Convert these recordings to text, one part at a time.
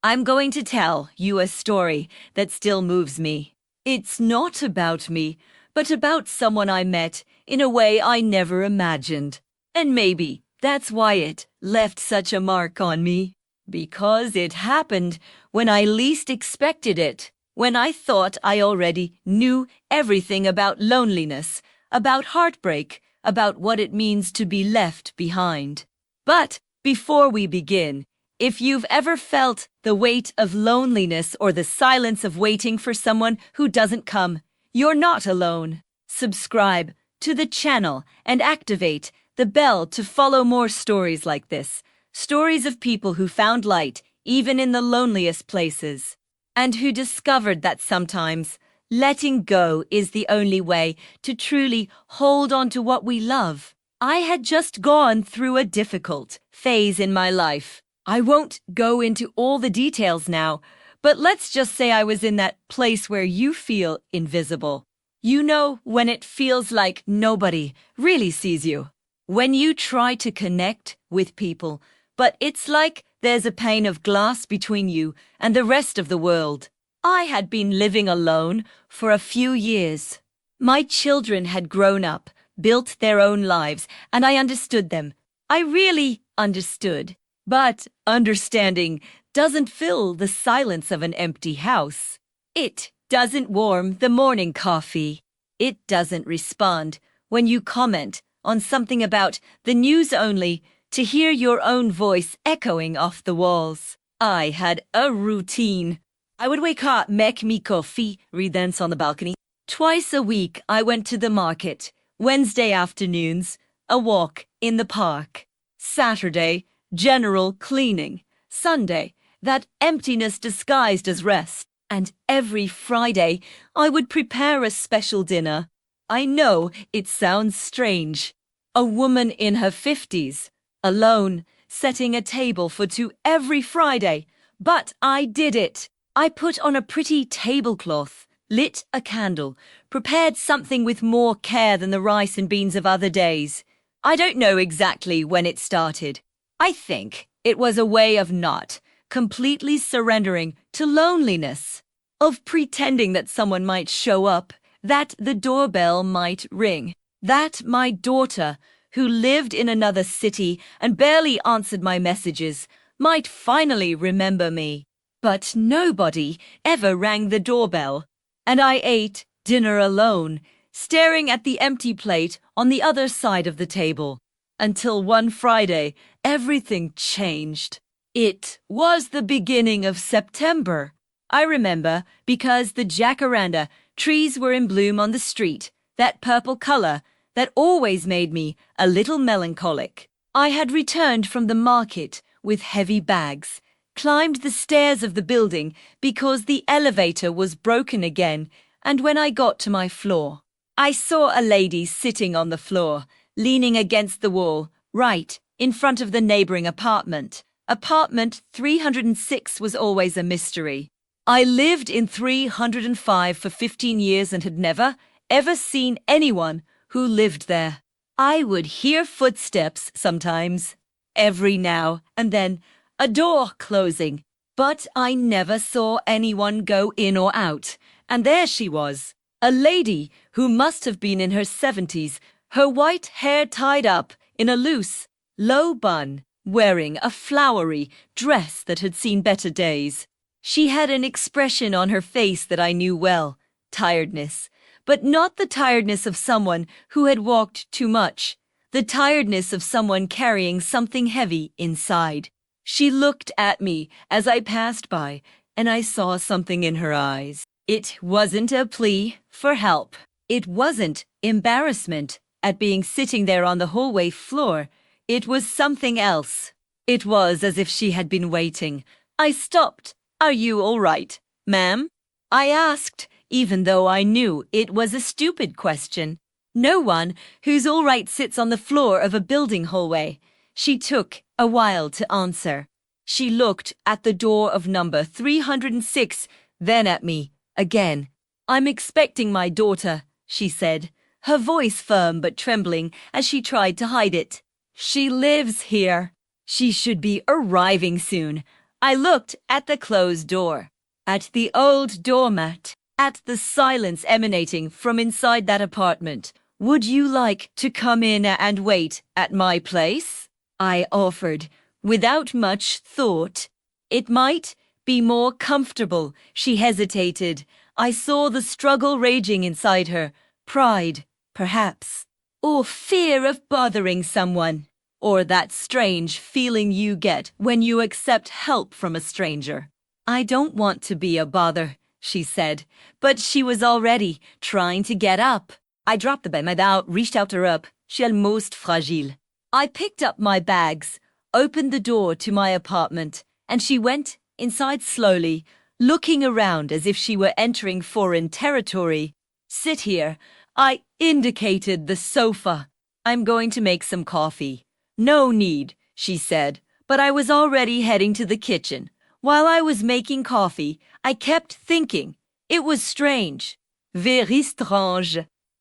I'm going to tell you a story that still moves me. It's not about me, but about someone I met in a way I never imagined. And maybe that's why it left such a mark on me. Because it happened when I least expected it. When I thought I already knew everything about loneliness, about heartbreak, about what it means to be left behind. But before we begin, if you've ever felt the weight of loneliness or the silence of waiting for someone who doesn't come, you're not alone. Subscribe to the channel and activate the bell to follow more stories like this. Stories of people who found light even in the loneliest places, and who discovered that sometimes letting go is the only way to truly hold on to what we love. I had just gone through a difficult phase in my life. I won't go into all the details now, but let's just say I was in that place where you feel invisible. You know, when it feels like nobody really sees you. When you try to connect with people, but it's like there's a pane of glass between you and the rest of the world. I had been living alone for a few years. My children had grown up, built their own lives, and I understood them. I really understood. But understanding doesn't fill the silence of an empty house. It doesn't warm the morning coffee. It doesn't respond when you comment on something about the news only to hear your own voice echoing off the walls. I had a routine. I would wake up, make me coffee, read thence on the balcony. Twice a week I went to the market. Wednesday afternoons, a walk in the park. Saturday, general cleaning. Sunday, that emptiness disguised as rest. And every Friday, I would prepare a special dinner. I know it sounds strange. A woman in her 50s, alone, setting a table for two every Friday. But I did it. I put on a pretty tablecloth, lit a candle, prepared something with more care than the rice and beans of other days. I don't know exactly when it started. I think it was a way of not completely surrendering to loneliness, of pretending that someone might show up, that the doorbell might ring, that my daughter, who lived in another city and barely answered my messages, might finally remember me. But nobody ever rang the doorbell, and I ate dinner alone, staring at the empty plate on the other side of the table. Until one Friday, everything changed. It was the beginning of September. I remember because the jacaranda trees were in bloom on the street, that purple color that always made me a little melancholic. I had returned from the market with heavy bags, climbed the stairs of the building because the elevator was broken again, and when I got to my floor, I saw a lady sitting on the floor, leaning against the wall, right in front of the neighboring apartment. Apartment 306 was always a mystery. I lived in 305 for 15 years and had never, ever seen anyone who lived there. I would hear footsteps sometimes, every now and then, a door closing, but I never saw anyone go in or out. And there she was, a lady who must have been in her 70s, her white hair tied up in a loose, low bun, wearing a flowery dress that had seen better days. She had an expression on her face that I knew well, tiredness, but not the tiredness of someone who had walked too much, the tiredness of someone carrying something heavy inside. She looked at me as I passed by, and I saw something in her eyes. It wasn't a plea for help. It wasn't embarrassment at being sitting there on the hallway floor. It was something else. It was as if she had been waiting. I stopped. "Are you all right, ma'am?" I asked, even though I knew it was a stupid question. No one who's all right sits on the floor of a building hallway. She took a while to answer. She looked at the door of number 306, then at me again. "I'm expecting my daughter," she said, her voice firm but trembling as she tried to hide it. "She lives here. She should be arriving soon. I looked at the closed door, at the old doormat, at the silence emanating from inside that apartment. Would you like to come in and wait at my place? I offered, without much thought. It might be more comfortable. She hesitated. I saw the struggle raging inside her. Pride, perhaps. Or fear of bothering someone. Or that strange feeling you get when you accept help from a stranger. I don't want to be a bother, she said, but she was already trying to get up. I dropped the bed. My dad reached out to her up. She almost fragile. I picked up my bags, opened the door to my apartment, and she went inside slowly, looking around as if she were entering foreign territory. Sit here. I indicated the sofa. I'm going to make some coffee. No need, she said, but I was already heading to the kitchen. While I was making coffee, I kept thinking. It was strange. Very strange.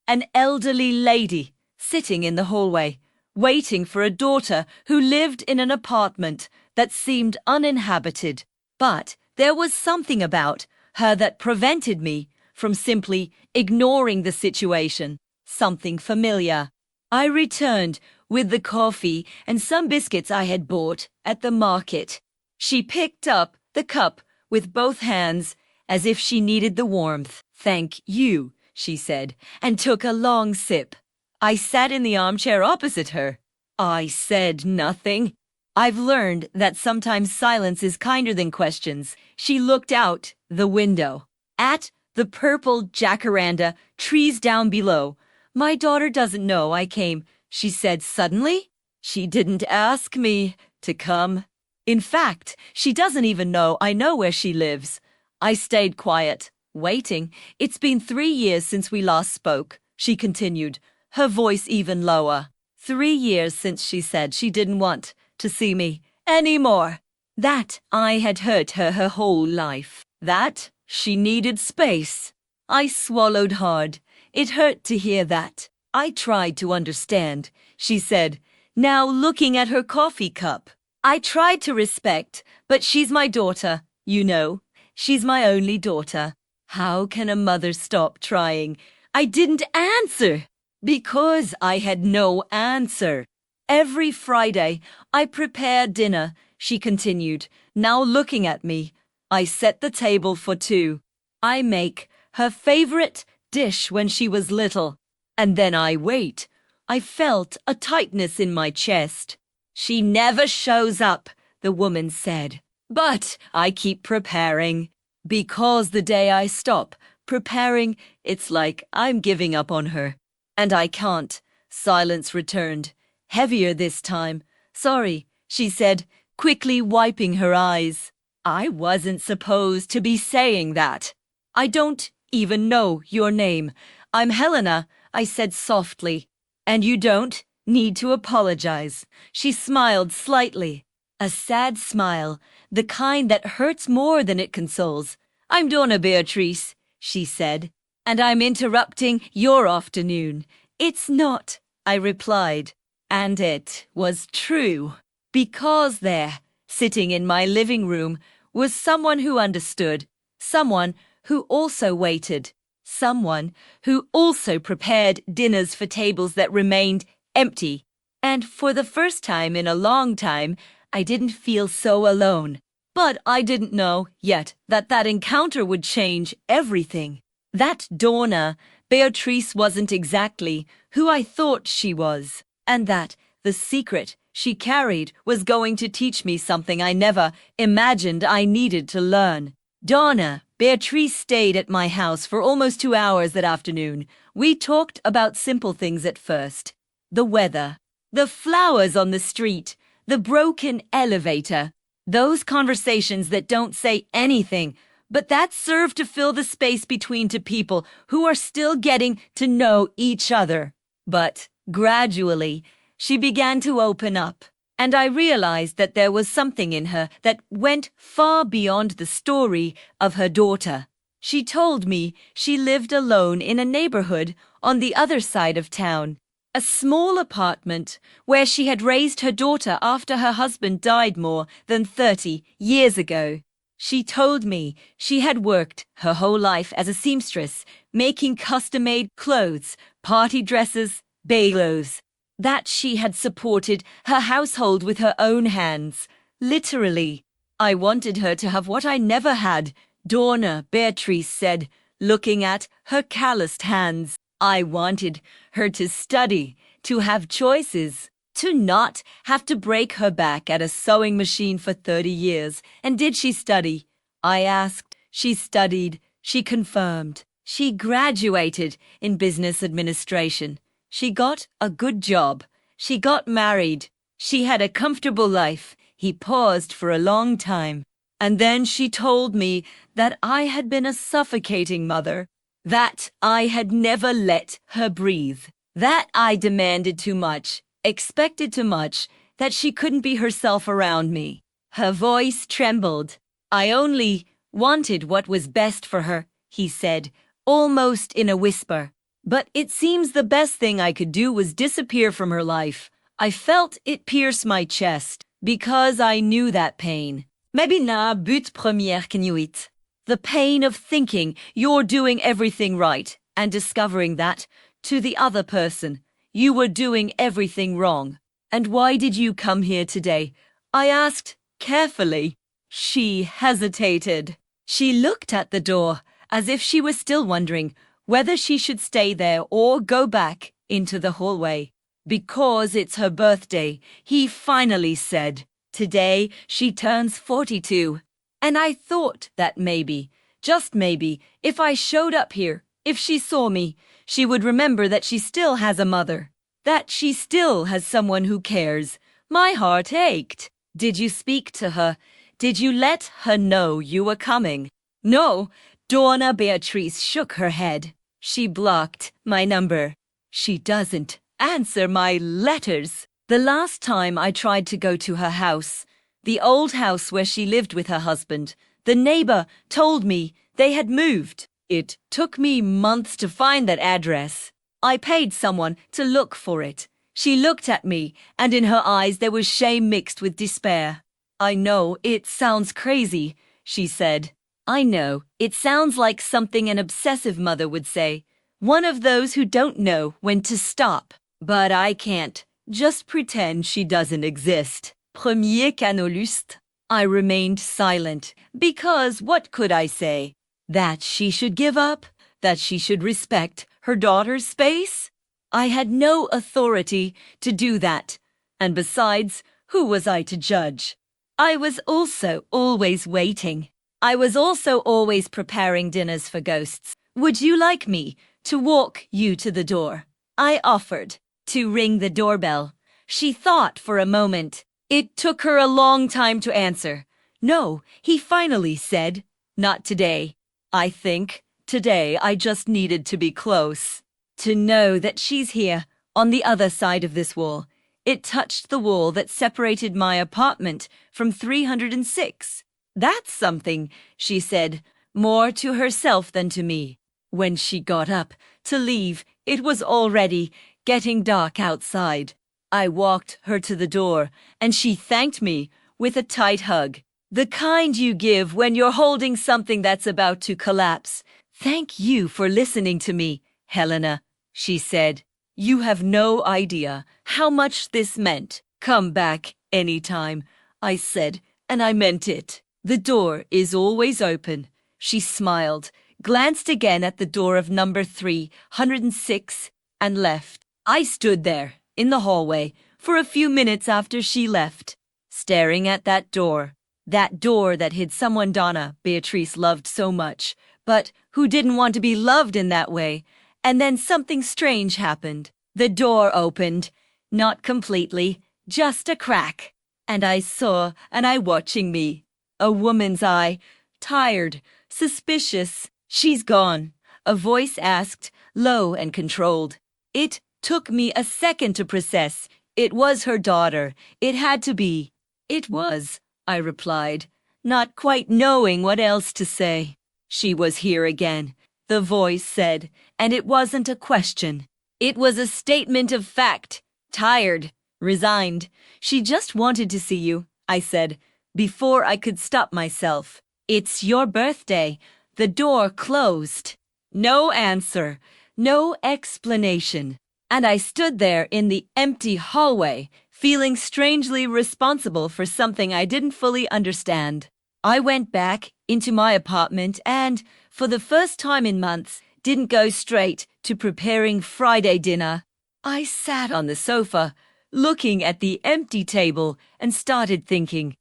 An elderly lady sitting in the hallway, waiting for a daughter who lived in an apartment that seemed uninhabited. But there was something about her that prevented me from simply ignoring the situation. Something familiar. I returned with the coffee and some biscuits I had bought at the market. She picked up the cup with both hands as if she needed the warmth. Thank you, she said, and took a long sip. I sat in the armchair opposite her. I said nothing. I've learned that sometimes silence is kinder than questions. She looked out the window at the purple jacaranda trees down below. My daughter doesn't know I came, she said suddenly. She didn't ask me to come. In fact, she doesn't even know I know where she lives. I stayed quiet, waiting. It's been 3 years since we last spoke, she continued, her voice even lower. 3 years since she said she didn't want to see me anymore. That I had hurt her whole life. That she needed space. I swallowed hard. It hurt to hear that. I tried to understand, she said, now looking at her coffee cup. I tried to respect, but she's my daughter, you know. She's my only daughter. How can a mother stop trying? I didn't answer because I had no answer. Every Friday, I prepare dinner, she continued, now looking at me. I set the table for 2. I make her favorite dish when she was little. And then I wait. I felt a tightness in my chest. She never shows up, the woman said. But I keep preparing. Because the day I stop preparing, it's like I'm giving up on her. And I can't. Silence returned. Heavier this time. Sorry, she said, quickly wiping her eyes. I wasn't supposed to be saying that. I don't even know your name. I'm Helena, I said softly. And you don't need to apologize. She smiled slightly. A sad smile, the kind that hurts more than it consoles. I'm Donna Beatrice, she said, and I'm interrupting your afternoon. It's not, I replied. And it was true. Because there, sitting in my living room, was someone who understood. Someone who also waited. Someone who also prepared dinners for tables that remained empty. And for the first time in a long time, I didn't feel so alone. But I didn't know yet that encounter would change everything. That Donna Beatrice wasn't exactly who I thought she was. And that the secret she carried was going to teach me something I never imagined I needed to learn. Donna Beatrice stayed at my house for almost 2 hours that afternoon. We talked about simple things at first. The weather, the flowers on the street, the broken elevator. Those conversations that don't say anything, but that serve to fill the space between two people who are still getting to know each other. But gradually, she began to open up, and I realized that there was something in her that went far beyond the story of her daughter. She told me she lived alone in a neighborhood on the other side of town. A small apartment where she had raised her daughter after her husband died more than 30 years ago. She told me she had worked her whole life as a seamstress, making custom-made clothes, party dresses, bailos. That she had supported her household with her own hands. Literally. I wanted her to have what I never had, Donna Beatrice said, looking at her calloused hands. I wanted her to study, to have choices, to not have to break her back at a sewing machine for 30 years. And did she study? I asked. She studied. She confirmed. She graduated in business administration. She got a good job. She got married. She had a comfortable life. He paused for a long time. And then she told me that I had been a suffocating mother. That I had never let her breathe. That I demanded too much, expected too much, that she couldn't be herself around me. Her voice trembled. I only wanted what was best for her, he said, almost in a whisper. But it seems the best thing I could do was disappear from her life. I felt it pierce my chest, because I knew that pain. Maybe na but première nuit. The pain of thinking you're doing everything right and discovering that, to the other person, you were doing everything wrong. And why did you come here today? I asked carefully. She hesitated. She looked at the door as if she was still wondering whether she should stay there or go back into the hallway. Because it's her birthday, he finally said. Today she turns 42. And I thought that maybe, just maybe, if I showed up here, if she saw me, she would remember that she still has a mother, that she still has someone who cares. My heart ached. Did you speak to her? Did you let her know you were coming? No, Donna Beatrice shook her head. She blocked my number. She doesn't answer my letters. The last time I tried to go to her house, the old house where she lived with her husband, the neighbor told me they had moved. It took me months to find that address. I paid someone to look for it. She looked at me, and in her eyes there was shame mixed with despair. I know it sounds crazy, she said. I know it sounds like something an obsessive mother would say, one of those who don't know when to stop. But I can't just pretend she doesn't exist. Premier canoliste. I remained silent, because what could I say? That she should give up? That she should respect her daughter's space? I had no authority to do that. And besides, who was I to judge? I was also always waiting. I was also always preparing dinners for ghosts. Would you like me to walk you to the door? I offered to ring the doorbell. She thought for a moment. It took her a long time to answer. No, he finally said, not today. I think today I just needed to be close. To know that she's here, on the other side of this wall. It touched the wall that separated my apartment from 306. That's something, she said, more to herself than to me. When she got up to leave, it was already getting dark outside. I walked her to the door, and she thanked me with a tight hug. The kind you give when you're holding something that's about to collapse. Thank you for listening to me, Helena, she said. You have no idea how much this meant. Come back anytime, I said, and I meant it. The door is always open. She smiled, glanced again at the door of number 306, and left. I stood there, in the hallway, for a few minutes after she left, staring at that door that hid someone Donna Beatrice loved so much, but who didn't want to be loved in that way. And then something strange happened. The door opened, not completely, just a crack. And I saw an eye watching me. A woman's eye, tired, suspicious. She's gone, a voice asked, low and controlled. It took me a second to process. It was her daughter. It had to be. It was, I replied, not quite knowing what else to say. She was here again, the voice said, and it wasn't a question. It was a statement of fact. Tired. Resigned. She just wanted to see you, I said, before I could stop myself. It's your birthday. The door closed. No answer. No explanation. And I stood there in the empty hallway, feeling strangely responsible for something I didn't fully understand. I went back into my apartment and, for the first time in months, didn't go straight to preparing Friday dinner. I sat on the sofa, looking at the empty table, and started thinking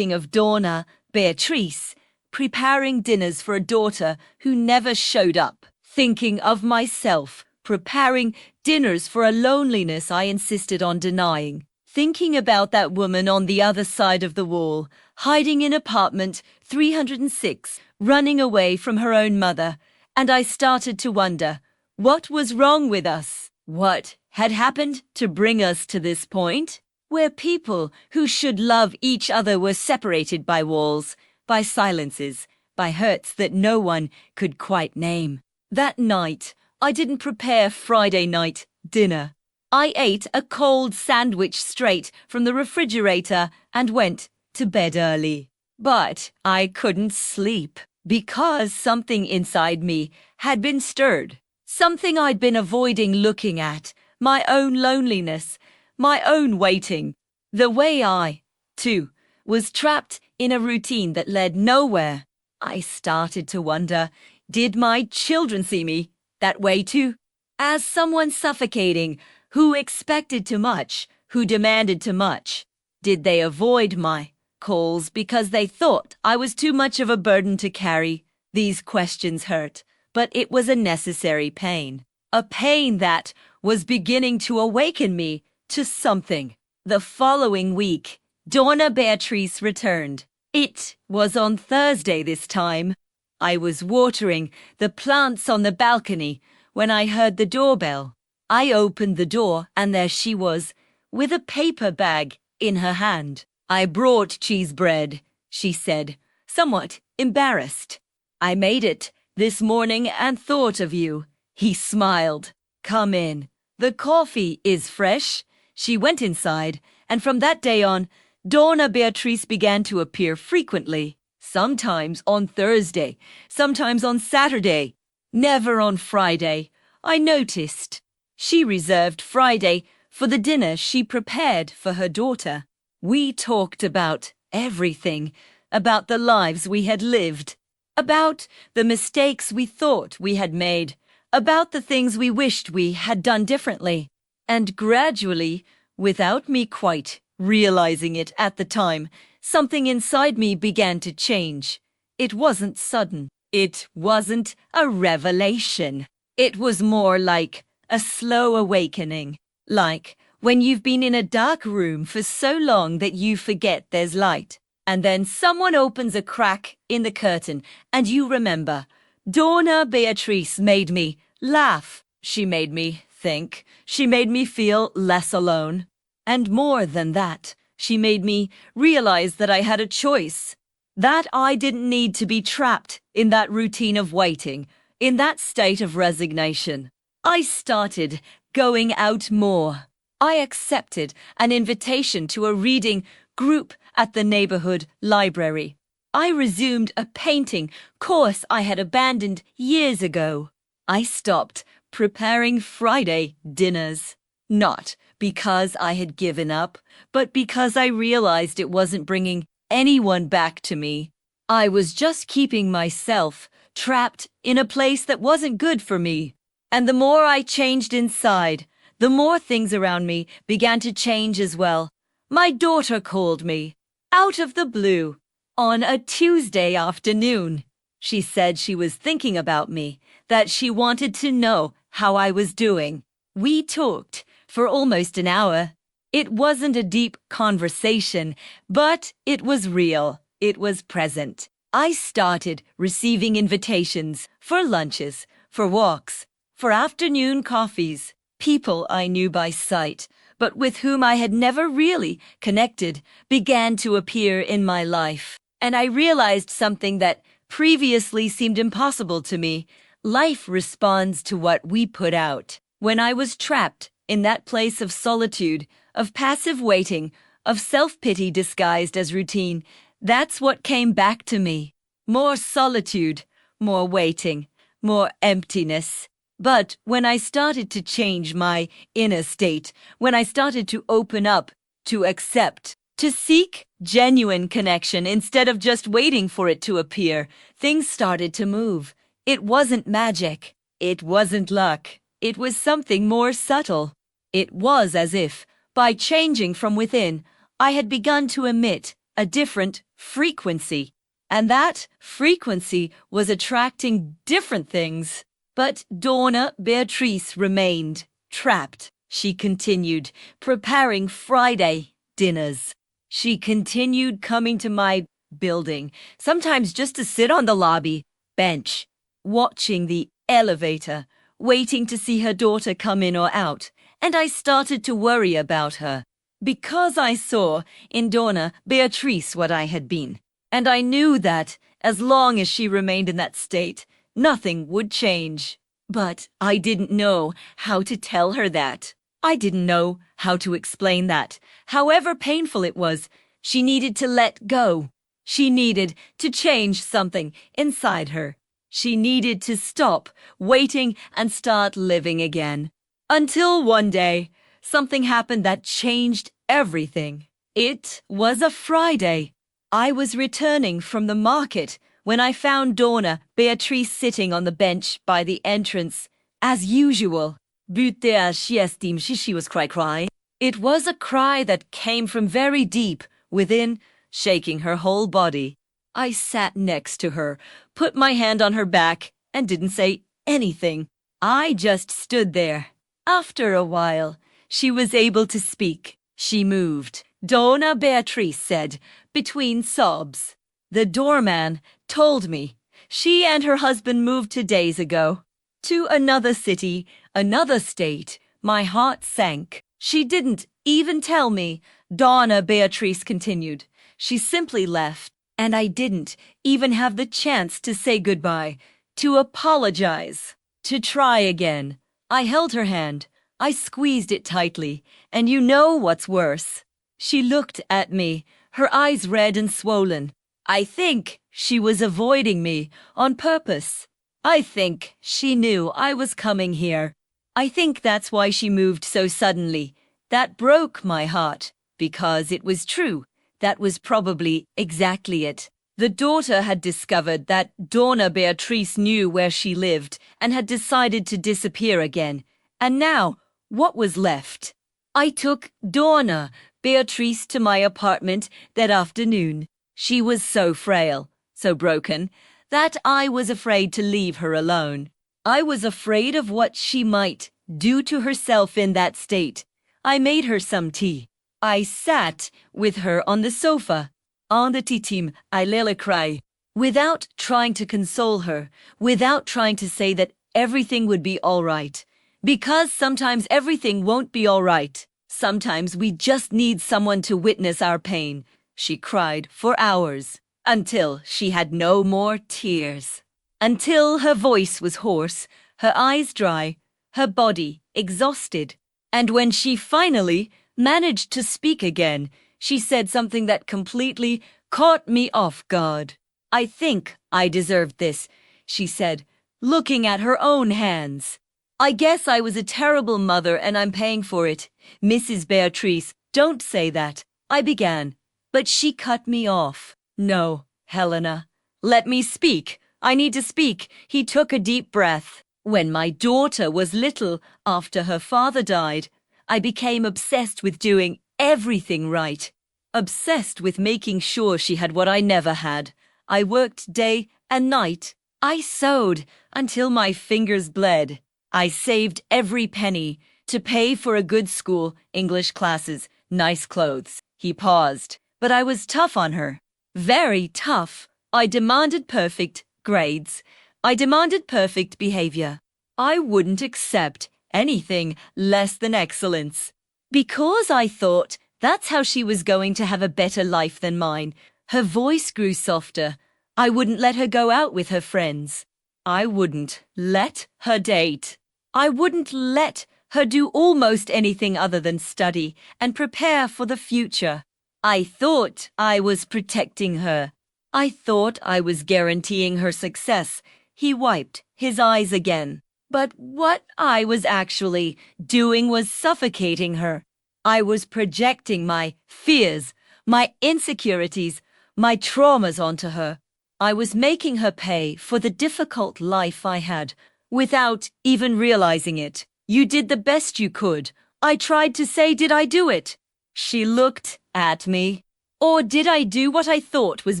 of Donna, Beatrice, preparing dinners for a daughter who never showed up. Thinking of myself, preparing dinners for a loneliness I insisted on denying. Thinking about that woman on the other side of the wall, hiding in apartment 306, running away from her own mother, and I started to wonder, what was wrong with us? What had happened to bring us to this point? Where people who should love each other were separated by walls, by silences, by hurts that no one could quite name. That night, I didn't prepare Friday night dinner. I ate a cold sandwich straight from the refrigerator and went to bed early. But I couldn't sleep because something inside me had been stirred. Something I'd been avoiding looking at, my own loneliness, my own waiting. The way I, too, was trapped in a routine that led nowhere. I started to wonder, did my children see me that way too? As someone suffocating, who expected too much, who demanded too much? Did they avoid my calls because they thought I was too much of a burden to carry? These questions hurt, but it was a necessary pain. A pain that was beginning to awaken me to something. The following week, Donna Beatrice returned. It was on Thursday this time. I was watering the plants on the balcony when I heard the doorbell. I opened the door and there she was, with a paper bag in her hand. I brought cheese bread, she said, somewhat embarrassed. I made it this morning and thought of you. He smiled. Come in. The coffee is fresh. She went inside, and from that day on, Donna Beatrice began to appear frequently. Sometimes on Thursday, sometimes on Saturday, never on Friday. I noticed. She reserved Friday for the dinner she prepared for her daughter. We talked about everything, about the lives we had lived, about the mistakes we thought we had made, about the things we wished we had done differently. And gradually, without me quite realizing it at the time, something inside me began to change. It wasn't sudden. It wasn't a revelation. It was more like a slow awakening. Like when you've been in a dark room for so long that you forget there's light. And then someone opens a crack in the curtain and you remember. Donna Beatrice made me laugh. She made me think. She made me feel less alone. And more than that, she made me realize that I had a choice. That I didn't need to be trapped in that routine of waiting, in that state of resignation. I started going out more. I accepted an invitation to a reading group at the neighborhood library. I resumed a painting course I had abandoned years ago. I stopped preparing Friday dinners. Not because I had given up, but because I realized it wasn't bringing anyone back to me. I was just keeping myself trapped in a place that wasn't good for me. And the more I changed inside, the more things around me began to change as well. My daughter called me, out of the blue, on a Tuesday afternoon. She said she was thinking about me, that she wanted to know how I was doing. We talked for almost an hour. It wasn't a deep conversation, but it was real. It was present. I started receiving invitations for lunches, for walks, for afternoon coffees. People I knew by sight, but with whom I had never really connected, began to appear in my life. And I realized something that previously seemed impossible to me. Life responds to what we put out. When I was trapped in that place of solitude, of passive waiting, of self-pity disguised as routine, that's what came back to me. More solitude, more waiting, more emptiness. But when I started to change my inner state, when I started to open up, to accept, to seek genuine connection instead of just waiting for it to appear, things started to move. It wasn't magic. It wasn't luck. It was something more subtle. It was as if, by changing from within, I had begun to emit a different frequency. And that frequency was attracting different things. But Donna Beatrice remained trapped. She continued preparing Friday dinners. She continued coming to my building, sometimes just to sit on the lobby bench, watching the elevator, waiting to see her daughter come in or out. And I started to worry about her, because I saw in Donna Beatrice what I had been. And I knew that, as long as she remained in that state, nothing would change. But I didn't know how to tell her that. I didn't know how to explain that. However painful it was, she needed to let go. She needed to change something inside her. She needed to stop waiting and start living again. Until one day, something happened that changed everything. It was a Friday. I was returning from the market when I found Donna Beatrice sitting on the bench by the entrance, as usual. She was cry. It was a cry that came from very deep within, shaking her whole body. I sat next to her, put my hand on her back, and didn't say anything. I just stood there. After a while, she was able to speak. She moved. Donna Beatrice said, between sobs. The doorman told me she and her husband moved 2 days ago. To another city, another state. My heart sank. She didn't even tell me, Donna Beatrice continued. She simply left, and I didn't even have the chance to say goodbye, to apologize, to try again. I held her hand. I squeezed it tightly, and you know what's worse? She looked at me, her eyes red and swollen. I think she was avoiding me on purpose. I think she knew I was coming here. I think that's why she moved so suddenly. That broke my heart, because it was true. That was probably exactly it. The daughter had discovered that Donna Beatrice knew where she lived and had decided to disappear again. And now, what was left? I took Donna Beatrice to my apartment that afternoon. She was so frail, so broken, that I was afraid to leave her alone. I was afraid of what she might do to herself in that state. I made her some tea. I sat with her on the sofa. On the titim, I let cry. Without trying to console her, without trying to say that everything would be all right. Because sometimes everything won't be all right. Sometimes we just need someone to witness our pain. She cried for hours, until she had no more tears. Until her voice was hoarse, her eyes dry, her body exhausted. And when she finally managed to speak again, she said something that completely caught me off guard. I think I deserved this, she said, looking at her own hands. I guess I was a terrible mother and I'm paying for it. Mrs. Beatrice, don't say that, I began. But she cut me off. No, Helena, let me speak. I need to speak. He took a deep breath. When my daughter was little, after her father died, I became obsessed with doing everything right. Obsessed with making sure she had what I never had. I worked day and night. I sewed until my fingers bled. I saved every penny to pay for a good school, English classes, nice clothes. He paused, but I was tough on her. Very tough. I demanded perfect grades. I demanded perfect behavior. I wouldn't accept anything less than excellence. Because I thought that's how she was going to have a better life than mine. Her voice grew softer. I wouldn't let her go out with her friends. I wouldn't let her date. I wouldn't let her do almost anything other than study and prepare for the future. I thought I was protecting her. I thought I was guaranteeing her success. He wiped his eyes again. But what I was actually doing was suffocating her. I was projecting my fears, my insecurities, my traumas onto her. I was making her pay for the difficult life I had, without even realizing it. You did the best you could. I tried to say, did I do it? She looked at me. Or did I do what I thought was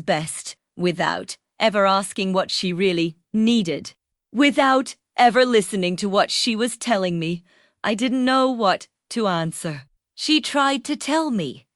best, without ever asking what she really needed? Without ever listening to what she was telling me, I didn't know what to answer. She tried to tell me,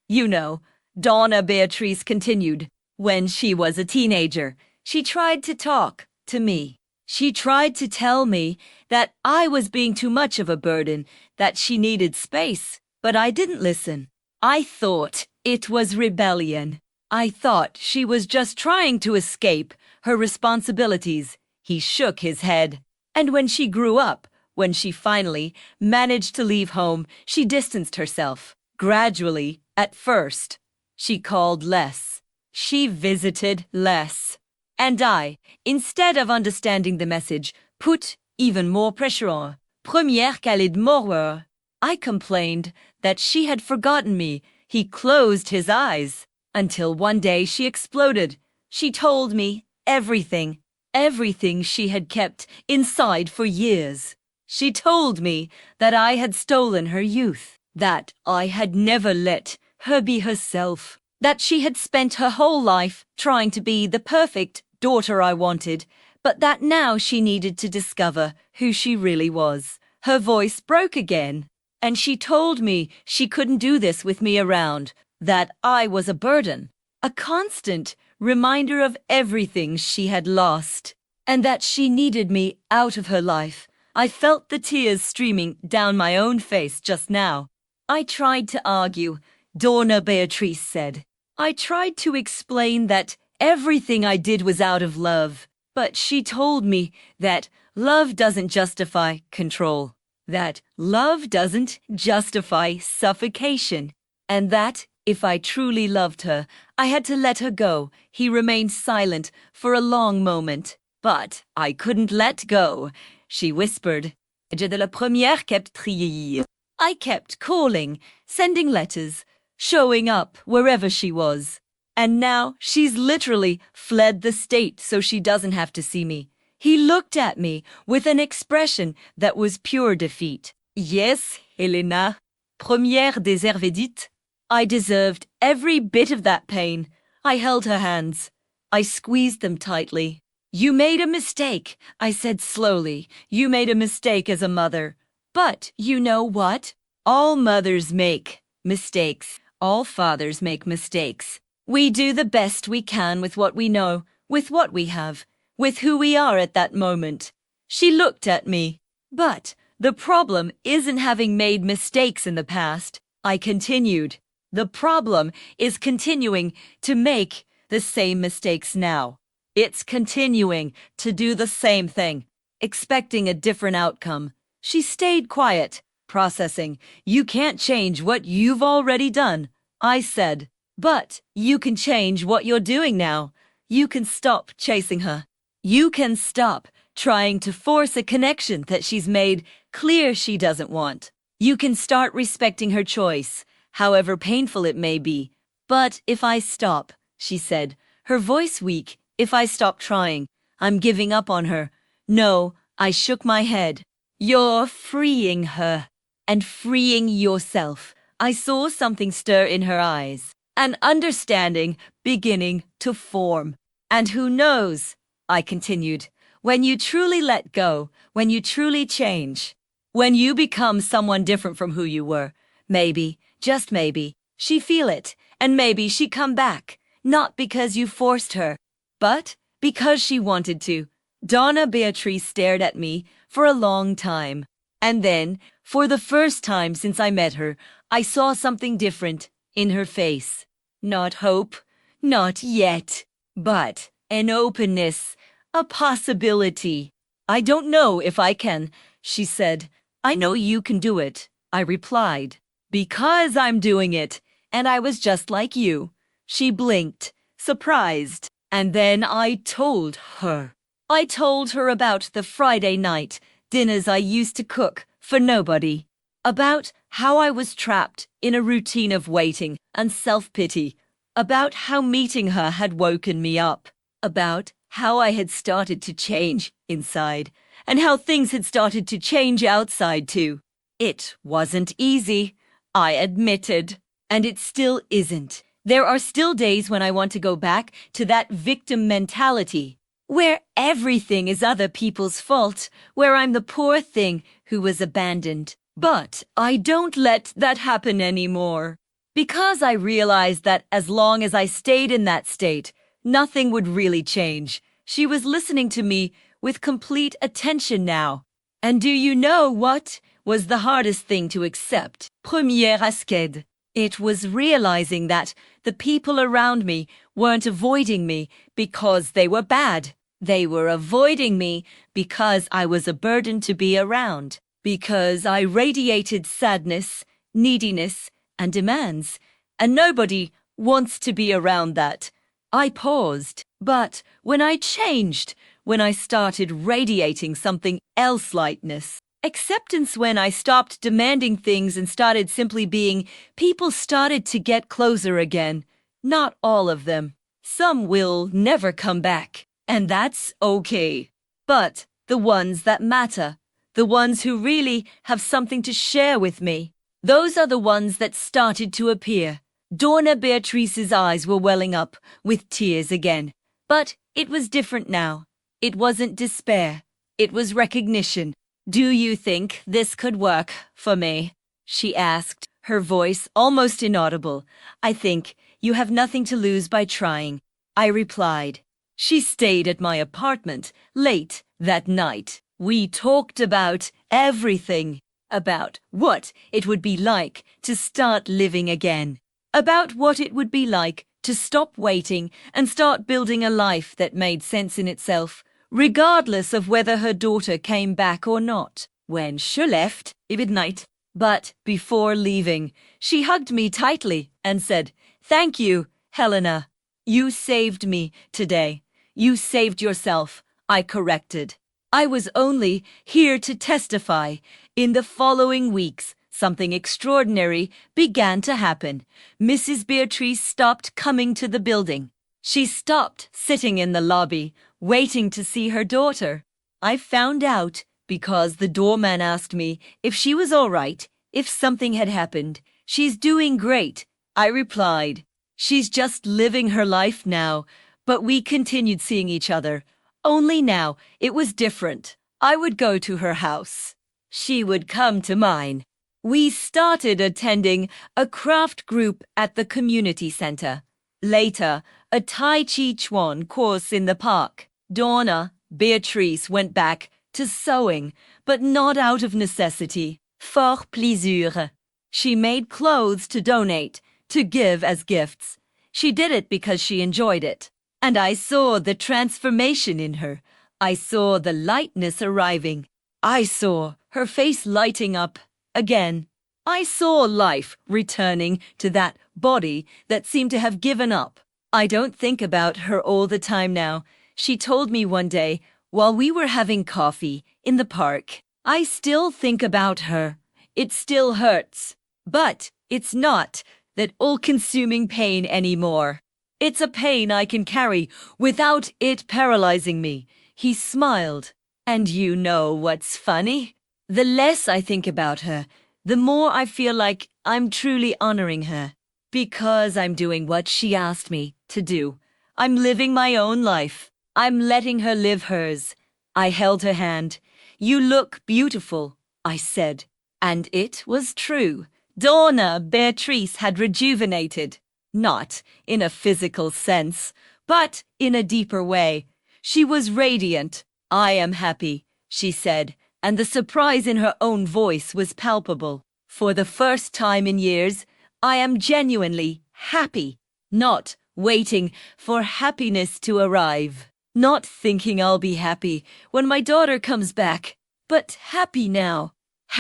Donna Beatrice continued. When she was a teenager, she tried to talk to me. She tried to tell me that I was being too much of a burden, that she needed space, but I didn't listen. I thought it was rebellion. I thought she was just trying to escape her responsibilities. He shook his head. And when she grew up, when she finally managed to leave home, she distanced herself. Gradually, at first, she called less. She visited less. And I, instead of understanding the message, put even more pressure on. Première qu'elle est morte. I complained that she had forgotten me. He closed his eyes. Until one day she exploded. She told me everything. Everything she had kept inside for years. She told me that I had stolen her youth, that I had never let her be herself, that she had spent her whole life trying to be the perfect daughter I wanted, but that now she needed to discover who she really was. Her voice broke again, and she told me she couldn't do this with me around, that I was a burden, a constant reminder of everything she had lost, and that she needed me out of her life. I felt the tears streaming down my own face just now. I tried to argue, Donna Beatrice said. I tried to explain that everything I did was out of love, but she told me that love doesn't justify control, that love doesn't justify suffocation, and that if I truly loved her, I had to let her go. He remained silent for a long moment. But I couldn't let go. She whispered. Je de la première kept trier. I kept calling, sending letters, showing up wherever she was. And now she's literally fled the state so she doesn't have to see me. He looked at me with an expression that was pure defeat. Yes, Helena. Première des Hervédites. I deserved every bit of that pain. I held her hands. I squeezed them tightly. You made a mistake, I said slowly. You made a mistake as a mother. But you know what? All mothers make mistakes. All fathers make mistakes. We do the best we can with what we know, with what we have, with who we are at that moment. She looked at me. But the problem isn't having made mistakes in the past, I continued. The problem is continuing to make the same mistakes now. It's continuing to do the same thing, expecting a different outcome. She stayed quiet, processing. You can't change what you've already done, I said. But you can change what you're doing now. You can stop chasing her. You can stop trying to force a connection that she's made clear she doesn't want. You can start respecting her choice, however painful it may be. But if I stop, she said, her voice weak, if I stop trying, I'm giving up on her. No, I shook my head. You're freeing her and freeing yourself. I saw something stir in her eyes, an understanding beginning to form. And who knows, I continued, when you truly let go, when you truly change, when you become someone different from who you were, maybe, just maybe, she feel it, and maybe she come back, not because you forced her, but because she wanted to. Donna Beatrice stared at me for a long time. And then, for the first time since I met her, I saw something different in her face. Not hope, not yet, but an openness, a possibility. I don't know if I can, she said. I know you can do it, I replied. Because I'm doing it, and I was just like you. She blinked, surprised, and then I told her. I told her about the Friday night dinners I used to cook for nobody, about how I was trapped in a routine of waiting and self-pity, about how meeting her had woken me up, about how I had started to change inside, and how things had started to change outside too. It wasn't easy, I admitted, and it still isn't. There are still days when I want to go back to that victim mentality, where everything is other people's fault, where I'm the poor thing who was abandoned. But I don't let that happen anymore. Because I realized that as long as I stayed in that state, nothing would really change. She was listening to me with complete attention now. And do you know what was the hardest thing to accept? Première ascède. It was realizing that the people around me weren't avoiding me because they were bad. They were avoiding me because I was a burden to be around, because I radiated sadness, neediness, and demands, and nobody wants to be around that. I paused, but when I changed, when I started radiating something else, lightness, acceptance, when I stopped demanding things and started simply being, people started to get closer again. Not all of them. Some will never come back, and that's okay. But the ones that matter, the ones who really have something to share with me, those are the ones that started to appear. Donna Beatrice's eyes were welling up with tears again. But it was different now. It wasn't despair. It was recognition. Do you think this could work for me? She asked, her voice almost inaudible. I think you have nothing to lose by trying, I replied. She stayed at my apartment late that night. We talked about everything. About what it would be like to start living again. About what it would be like to stop waiting and start building a life that made sense in itself, regardless of whether her daughter came back or not. When she left, at midnight, but before leaving, she hugged me tightly and said, "Thank you, Helena. You saved me today. You saved yourself," I corrected. I was only here to testify. In the following weeks, something extraordinary began to happen. Mrs. Beatrice stopped coming to the building. She stopped sitting in the lobby, waiting to see her daughter. I found out because the doorman asked me if she was all right, if something had happened. "She's doing great," I replied. "She's just living her life now." But we continued seeing each other. Only now it was different. I would go to her house. She would come to mine. We started attending a craft group at the community center. Later, a Tai Chi Chuan course in the park. Donna Beatrice went back to sewing, but not out of necessity. For plaisir. She made clothes to donate, to give as gifts. She did it because she enjoyed it. And I saw the transformation in her. I saw the lightness arriving. I saw her face lighting up again. I saw life returning to that body that seemed to have given up. I don't think about her all the time now. She told me one day while we were having coffee in the park. I still think about her. It still hurts. But it's not that all-consuming pain anymore. It's a pain I can carry without it paralyzing me. He smiled. And you know what's funny? The less I think about her, the more I feel like I'm truly honoring her. Because I'm doing what she asked me to do. I'm living my own life. I'm letting her live hers. I held her hand. "You look beautiful," I said. And it was true. Donna Beatrice had rejuvenated. Not in a physical sense, but in a deeper way. She was radiant. "I am happy," she said, and the surprise in her own voice was palpable. "For the first time in years, I am genuinely happy, not waiting for happiness to arrive, not thinking I'll be happy when my daughter comes back, but happy now.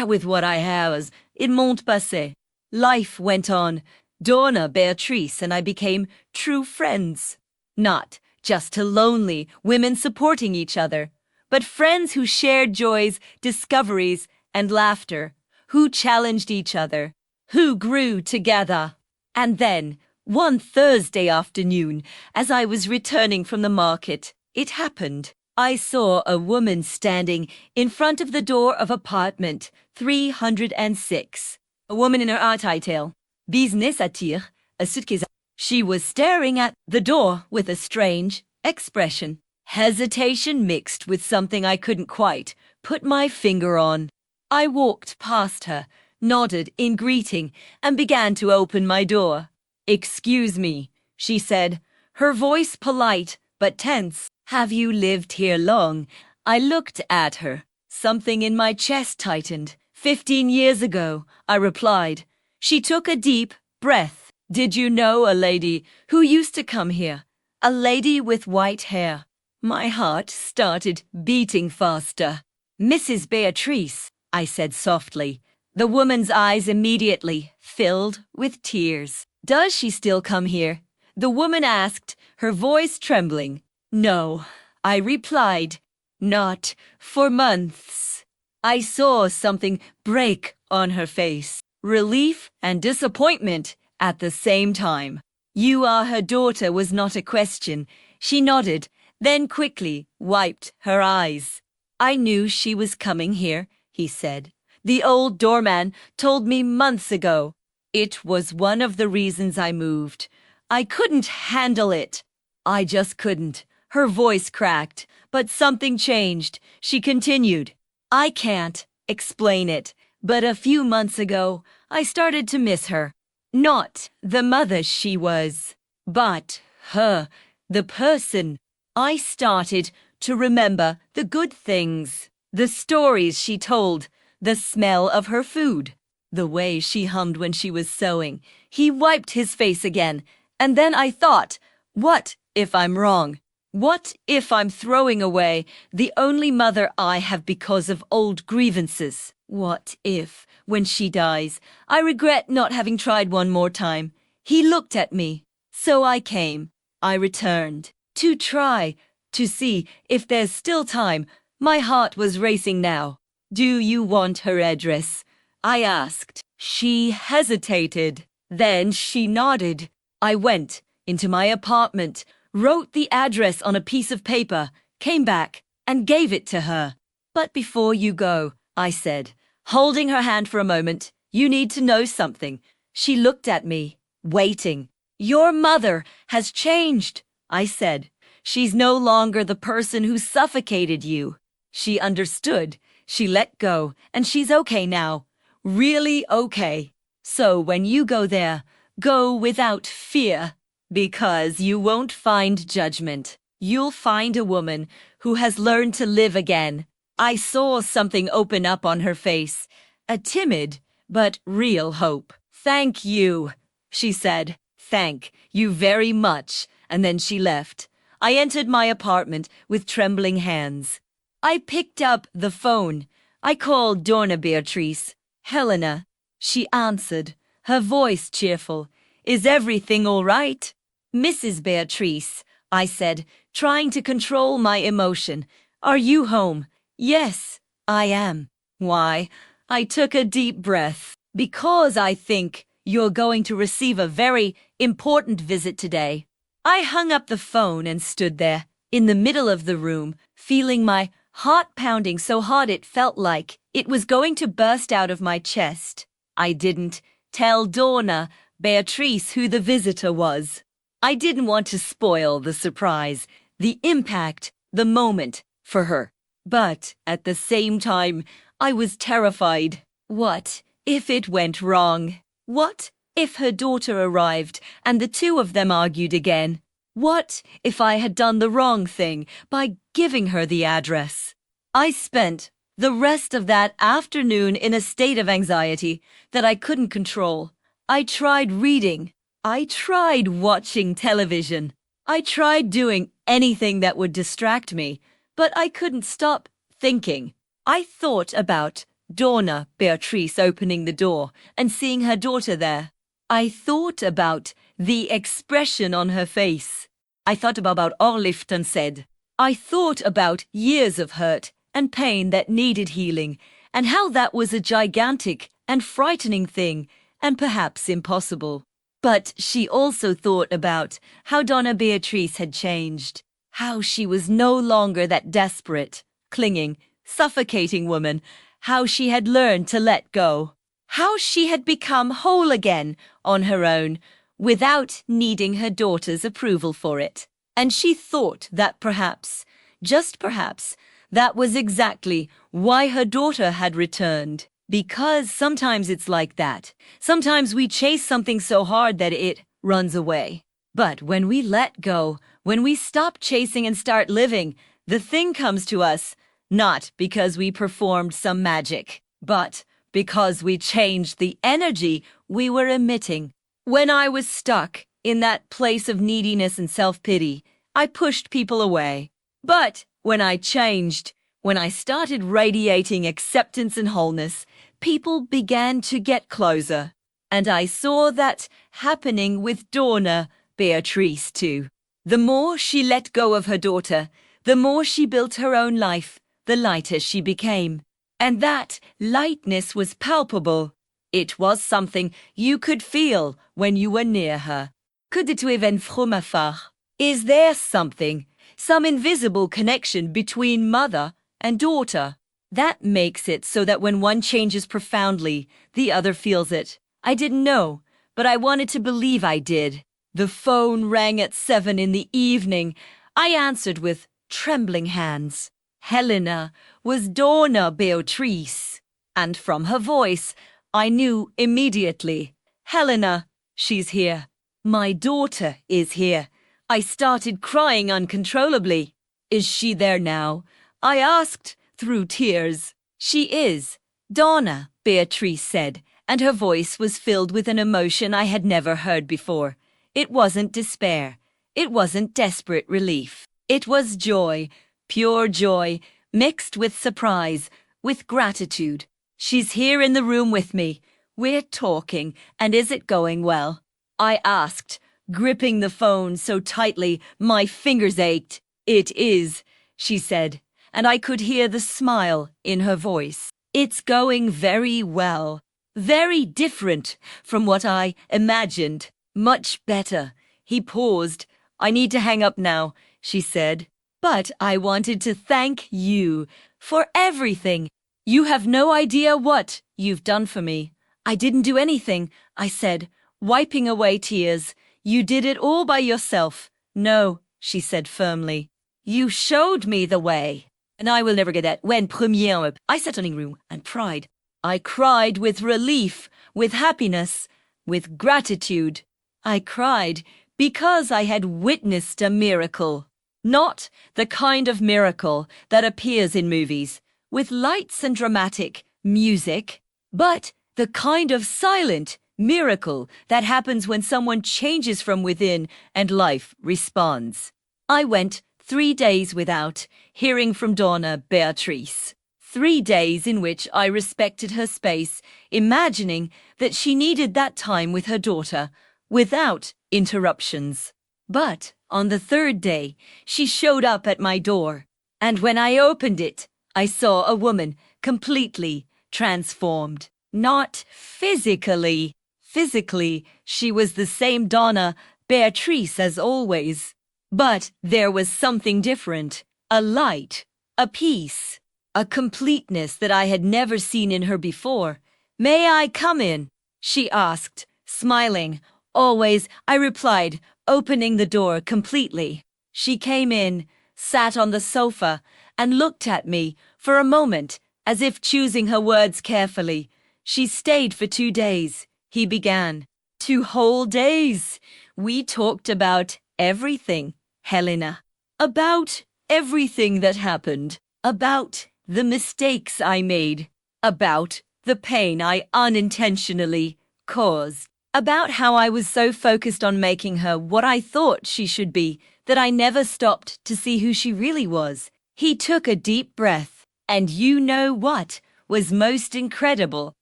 With what I has, it m'ont passé. Life went on. Donna, Beatrice, and I became true friends. Not just to lonely women supporting each other, but friends who shared joys, discoveries, and laughter, who challenged each other, who grew together. And then, one Thursday afternoon, as I was returning from the market, it happened. I saw a woman standing in front of the door of apartment 306. A woman in her article. Business attire, a suitcase. She was staring at the door with a strange expression. Hesitation mixed with something I couldn't quite put my finger on. I walked past her, nodded in greeting, and began to open my door. "Excuse me," she said, her voice polite but tense. "Have you lived here long?" I looked at her. Something in my chest tightened. 15 years ago, I replied. She took a deep breath. "Did you know a lady who used to come here? A lady with white hair." My heart started beating faster. "Mrs. Beatrice," I said softly. The woman's eyes immediately filled with tears. "Does she still come here?" the woman asked, her voice trembling. "No," I replied. "Not for months." I saw something break on her face. Relief and disappointment at the same time. "You are her daughter" was not a question. She nodded, then quickly wiped her eyes. "I knew she was coming here," he said. "The old doorman told me months ago. It was one of the reasons I moved. I couldn't handle it. I just couldn't." Her voice cracked, but something changed. She continued. "I can't explain it, but a few months ago, I started to miss her. Not the mother she was, but her, the person. I started to remember the good things, the stories she told, the smell of her food, the way she hummed when she was sewing." He wiped his face again, and then I thought, what if I'm wrong? What if I'm throwing away the only mother I have because of old grievances? What if, when she dies, I regret not having tried one more time? He looked at me. So I came. I returned. To try, to see if there's still time. My heart was racing now. "Do you want her address?" I asked. She hesitated. Then she nodded. I went into my apartment, wrote the address on a piece of paper, came back, and gave it to her. "But before you go," I said, holding her hand for a moment, "you need to know something." She looked at me, waiting. "Your mother has changed," I said. "She's no longer the person who suffocated you." She understood. She let go, and she's okay now. Really okay. So when you go there, go without fear. Because you won't find judgment. You'll find a woman who has learned to live again. I saw something open up on her face. A timid but real hope. "Thank you," she said. "Thank you very much." And then she left. I entered my apartment with trembling hands. I picked up the phone. I called Donna Beatrice. "Helena," she answered, her voice cheerful. "Is everything all right?" "Mrs. Beatrice," I said, trying to control my emotion. "Are you home?" "Yes, I am." "Why?" I took a deep breath. "Because I think you're going to receive a very important visit today." I hung up the phone and stood there, in the middle of the room, feeling my heart pounding so hard it felt like it was going to burst out of my chest. I didn't tell Donna Beatrice who the visitor was. I didn't want to spoil the surprise, the impact, the moment for her. But at the same time, I was terrified. What if it went wrong? What if her daughter arrived and the two of them argued again? What if I had done the wrong thing by giving her the address? I spent the rest of that afternoon in a state of anxiety that I couldn't control. I tried reading. I tried watching television. I tried doing anything that would distract me, but I couldn't stop thinking. I thought about Donna Beatrice opening the door and seeing her daughter there. I thought about the expression on her face. I thought about all Lifton said. I thought about years of hurt and pain that needed healing, and how that was a gigantic and frightening thing, and perhaps impossible. But she also thought about how Donna Beatrice had changed, how she was no longer that desperate, clinging, suffocating woman, how she had learned to let go, how she had become whole again on her own, without needing her daughter's approval for it. And she thought that perhaps, just perhaps, that was exactly why her daughter had returned. Because sometimes it's like that. Sometimes we chase something so hard that it runs away. But when we let go, when we stop chasing and start living, the thing comes to us, not because we performed some magic, but because we changed the energy we were emitting. When I was stuck in that place of neediness and self-pity, I pushed people away. But when I changed, when I started radiating acceptance and wholeness, people began to get closer. And I saw that happening with Donna Beatrice too. The more she let go of her daughter, the more she built her own life, the lighter she became. And that lightness was palpable. It was something you could feel when you were near her. Que dis-tu even from afar? Is there something, some invisible connection between mother and daughter? That makes it so that when one changes profoundly, the other feels it. I didn't know, but I wanted to believe I did. The phone rang at 7 in the evening. I answered with trembling hands. Helena was Donna Beatrice, and from her voice, I knew immediately. Helena, she's here. My daughter is here. I started crying uncontrollably. Is she there now? I asked through tears. She is, Donna, Beatrice said, and her voice was filled with an emotion I had never heard before. It wasn't despair. It wasn't desperate relief. It was joy, pure joy, mixed with surprise, with gratitude. She's here in the room with me. We're talking, and is it going well? I asked, gripping the phone so tightly my fingers ached. It is, she said, and I could hear the smile in her voice. It's going very well. Very different from what I imagined. Much better. He paused. I need to hang up now, she said. But I wanted to thank you for everything. You have no idea what you've done for me. I didn't do anything, I said, wiping away tears. You did it all by yourself. No, she said firmly. You showed me the way. And I will never get that. When premiere, I sat on a room and cried. I cried with relief, with happiness, with gratitude. I cried because I had witnessed a miracle. Not the kind of miracle that appears in movies, with lights and dramatic music, but the kind of silent miracle that happens when someone changes from within and life responds. I went 3 days without hearing from Donna Beatrice. 3 days in which I respected her space, imagining that she needed that time with her daughter, without interruptions. But on the 3rd day, she showed up at my door, and when I opened it, I saw a woman completely transformed. Not physically. Physically, she was the same Donna Beatrice as always. But there was something different, a light, a peace, a completeness that I had never seen in her before. May I come in? She asked, smiling. Always, I replied, opening the door completely. She came in, sat on the sofa, and looked at me for a moment, as if choosing her words carefully. She stayed for 2 days. He began. 2 whole days. We talked about everything, Helena. About everything that happened. About the mistakes I made. About the pain I unintentionally caused. About how I was so focused on making her what I thought she should be that I never stopped to see who she really was. He took a deep breath. And you know what? was most incredible.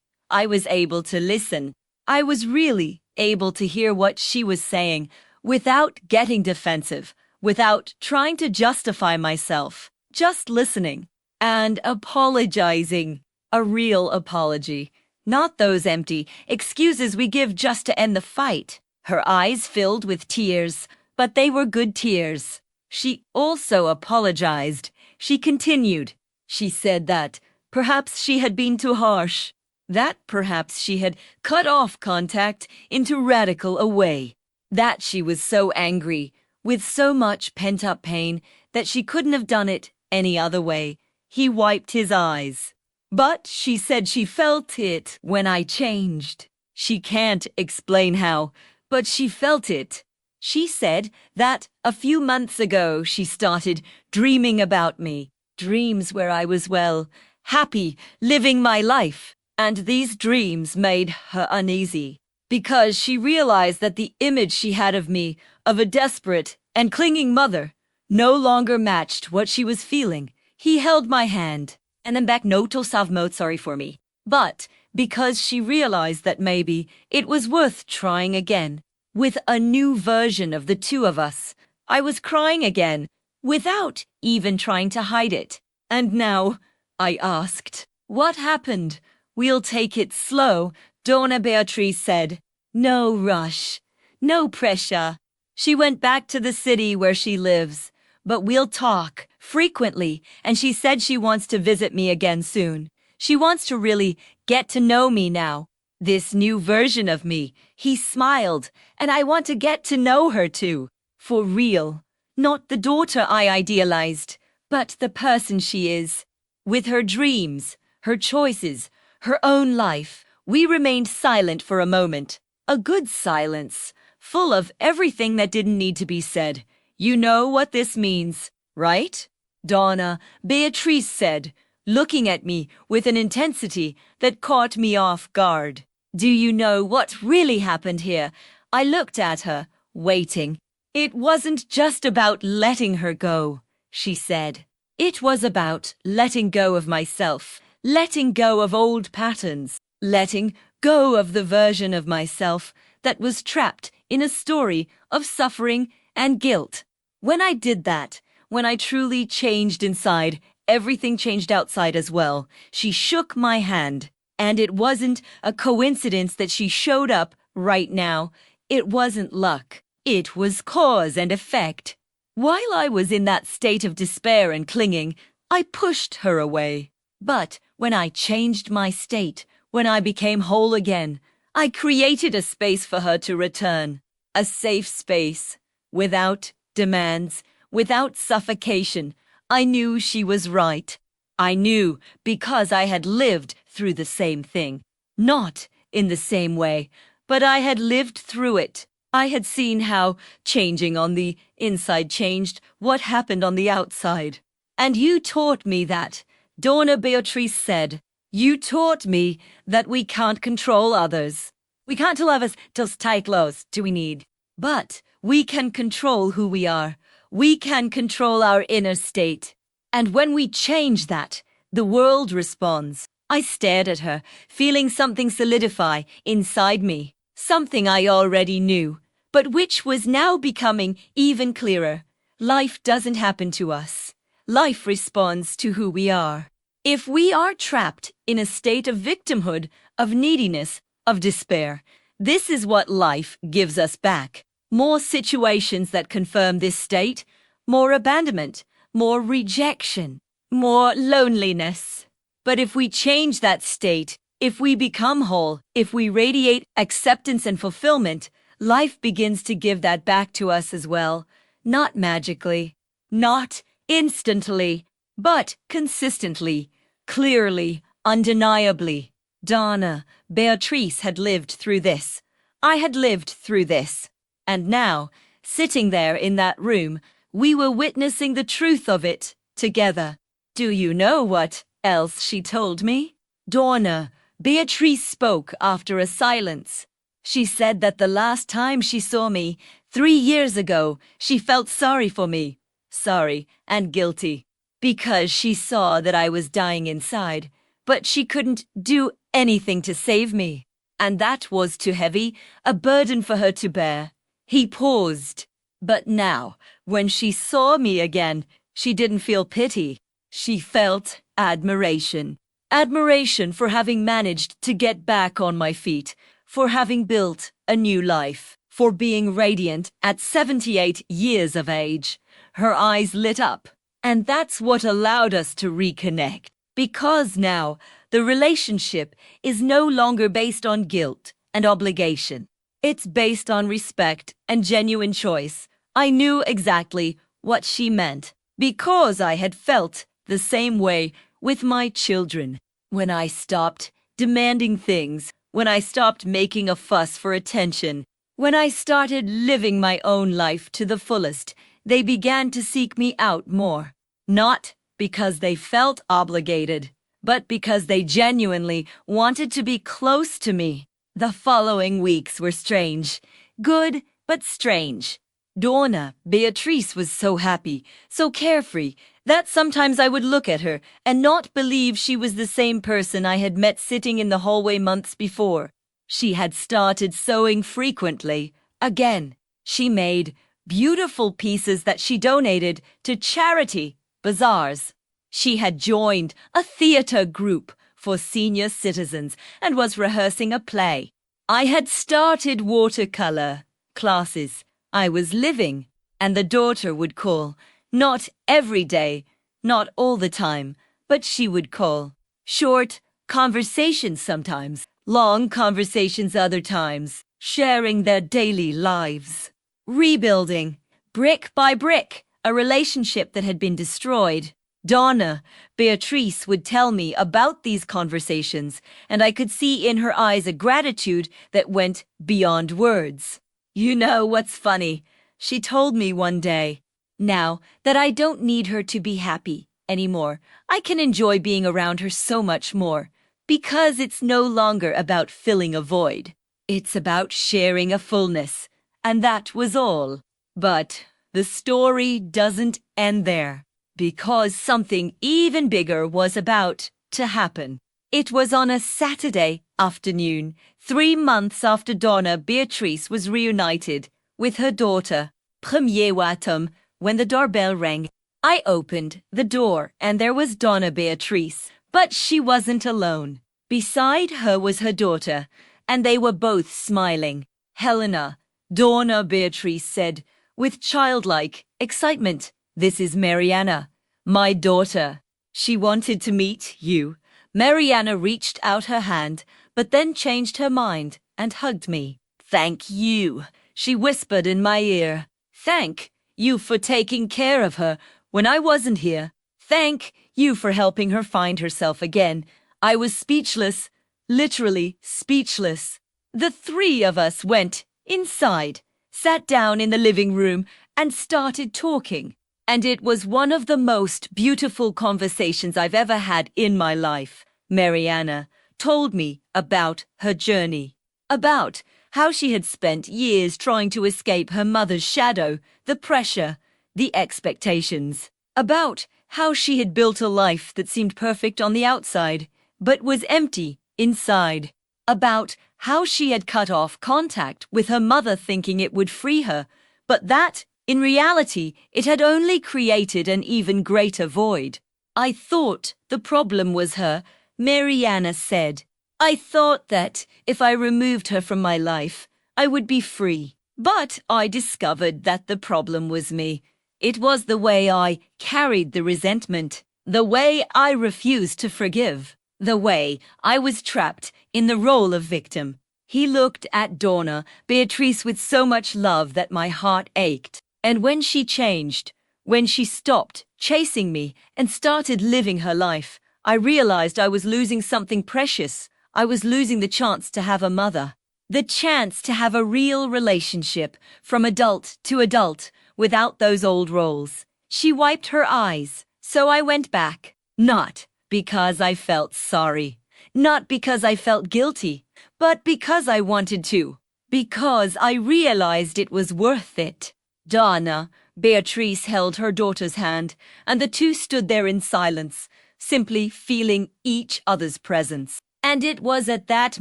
I was able to listen. I was really able to hear what she was saying without getting defensive, without trying to justify myself, just listening and apologizing. A real apology, not those empty excuses we give just to end the fight. Her eyes filled with tears, but they were good tears. She also apologized. She continued. She said that perhaps she had been too harsh, that perhaps she had cut off contact in too radical a way, that she was so angry, with so much pent-up pain, that she couldn't have done it any other way. He wiped his eyes. But she said she felt it when I changed. She can't explain how, but she felt it. She said that a few months ago she started dreaming about me, dreams where I was well, happy, living my life. And these dreams made her uneasy, because she realized that the image she had of me, of a desperate and clinging mother, no longer matched what she was feeling. He held my hand, and then back no to savmot sorry for me. But because she realized that maybe it was worth trying again, with a new version of the two of us. I was crying again, without even trying to hide it. And now, I asked, what happened? We'll take it slow, Donna Beatrice said. No rush, no pressure. She went back to the city where she lives, but we'll talk frequently, and she said she wants to visit me again soon. She wants to really get to know me now. This new version of me. He smiled, and I want to get to know her too. For real. Not the daughter I idealized, but the person she is. With her dreams, her choices, her own life. We remained silent for a moment. A good silence, full of everything that didn't need to be said. You know what this means, right? Donna Beatrice said, looking at me with an intensity that caught me off guard. Do you know what really happened here? I looked at her, waiting. It wasn't just about letting her go, she said. It was about letting go of myself, letting go of old patterns, letting go of the version of myself that was trapped in a story of suffering and guilt. When I did that, when I truly changed inside, everything changed outside as well. She shook my hand. And it wasn't a coincidence that she showed up right now. It wasn't luck. It was cause and effect. While I was in that state of despair and clinging, I pushed her away. But when I changed my state, when I became whole again, I created a space for her to return. A safe space, without demands, without suffocation. I knew she was right. I knew because I had lived through the same thing. Not in the same way, but I had lived through it. I had seen how changing on the inside changed what happened on the outside. And you taught me that, Donna Beatrice said. You taught me that we can't control others. We can't tell others to stay close, do we need? But we can control who we are. We can control our inner state. And when we change that, the world responds. I stared at her, feeling something solidify inside me, something I already knew, but which was now becoming even clearer. Life doesn't happen to us. Life responds to who we are. If we are trapped in a state of victimhood, of neediness, of despair, this is what life gives us back. More situations that confirm this state, more abandonment, more rejection, more loneliness. But if we change that state, if we become whole, if we radiate acceptance and fulfillment, life begins to give that back to us as well. Not magically, not instantly, but consistently, clearly, undeniably. Donna Beatrice had lived through this. I had lived through this. And now, sitting there in that room, we were witnessing the truth of it together. Do you know what else she told me? Donna Beatrice spoke after a silence. She said that the last time she saw me, 3 years ago, she felt sorry for me. Sorry and guilty. Because she saw that I was dying inside. but she couldn't do anything to save me. And that was too heavy, a burden for her to bear. He paused. But now, when she saw me again, she didn't feel pity. She felt admiration. Admiration for having managed to get back on my feet, for having built a new life, for being radiant at 78 years of age. Her eyes lit up, and that's what allowed us to reconnect. Because now, the relationship is no longer based on guilt and obligation. It's based on respect and genuine choice. I knew exactly what she meant, because I had felt the same way with my children. When I stopped demanding things, when I stopped making a fuss for attention, when I started living my own life to the fullest, they began to seek me out more. Not because they felt obligated, but because they genuinely wanted to be close to me. The following weeks were strange, good but strange. Donna Beatrice was so happy, so carefree, that sometimes I would look at her and not believe she was the same person I had met sitting in the hallway months before. She had started sewing frequently. Again, she made beautiful pieces that she donated to charity bazaars. She had joined a theater group for senior citizens and was rehearsing a play. I had started watercolor classes. I was living, and the daughter would call. Not every day, not all the time, but she would call. Short conversations sometimes, long conversations other times, sharing their daily lives. Rebuilding, brick by brick, a relationship that had been destroyed. Donna Beatrice would tell me about these conversations, and I could see in her eyes a gratitude that went beyond words. You know what's funny? She told me one day, now that I don't need her to be happy anymore, I can enjoy being around her so much more, because it's no longer about filling a void. It's about sharing a fullness, and that was all. But the story doesn't end there, because something even bigger was about to happen. It was on a Saturday afternoon, 3 months after Donna Beatrice was reunited with her daughter, Premier autumn, when the doorbell rang. I opened the door and there was Donna Beatrice, but she wasn't alone. Beside her was her daughter, and they were both smiling. Helena, Donna Beatrice said, with childlike excitement, "This is Mariana, my daughter. She wanted to meet you." Mariana reached out her hand, but then changed her mind and hugged me. "Thank you," she whispered in my ear. "Thank you for taking care of her when I wasn't here. Thank you for helping her find herself again." I was speechless, literally speechless. The 3 of us went inside, sat down in the living room, and started talking. And it was one of the most beautiful conversations I've ever had in my life. Mariana told me about her journey, about how she had spent years trying to escape her mother's shadow, the pressure, the expectations, about how she had built a life that seemed perfect on the outside, but was empty inside, about how she had cut off contact with her mother thinking it would free her, but that, in reality, it had only created an even greater void. I thought the problem was her, Mariana said. I thought that if I removed her from my life, I would be free. But I discovered that the problem was me. It was the way I carried the resentment, the way I refused to forgive, the way I was trapped in the role of victim. He looked at Donna Beatrice with so much love that my heart ached. And when she changed, when she stopped chasing me and started living her life, I realized I was losing something precious. I was losing the chance to have a mother, the chance to have a real relationship from adult to adult without those old roles. She wiped her eyes, so I went back, not because I felt sorry, not because I felt guilty, but because I wanted to, because I realized it was worth it. Donna Beatrice held her daughter's hand, and the two stood there in silence, simply feeling each other's presence. And it was at that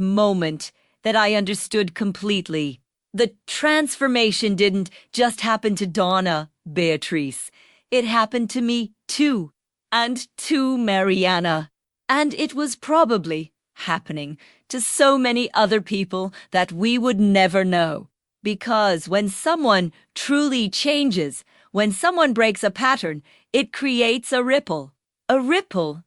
moment that I understood completely. The transformation didn't just happen to Donna, Beatrice. It happened to me too, and to Mariana. And it was probably happening to so many other people that we would never know. Because when someone truly changes, when someone breaks a pattern, it creates a ripple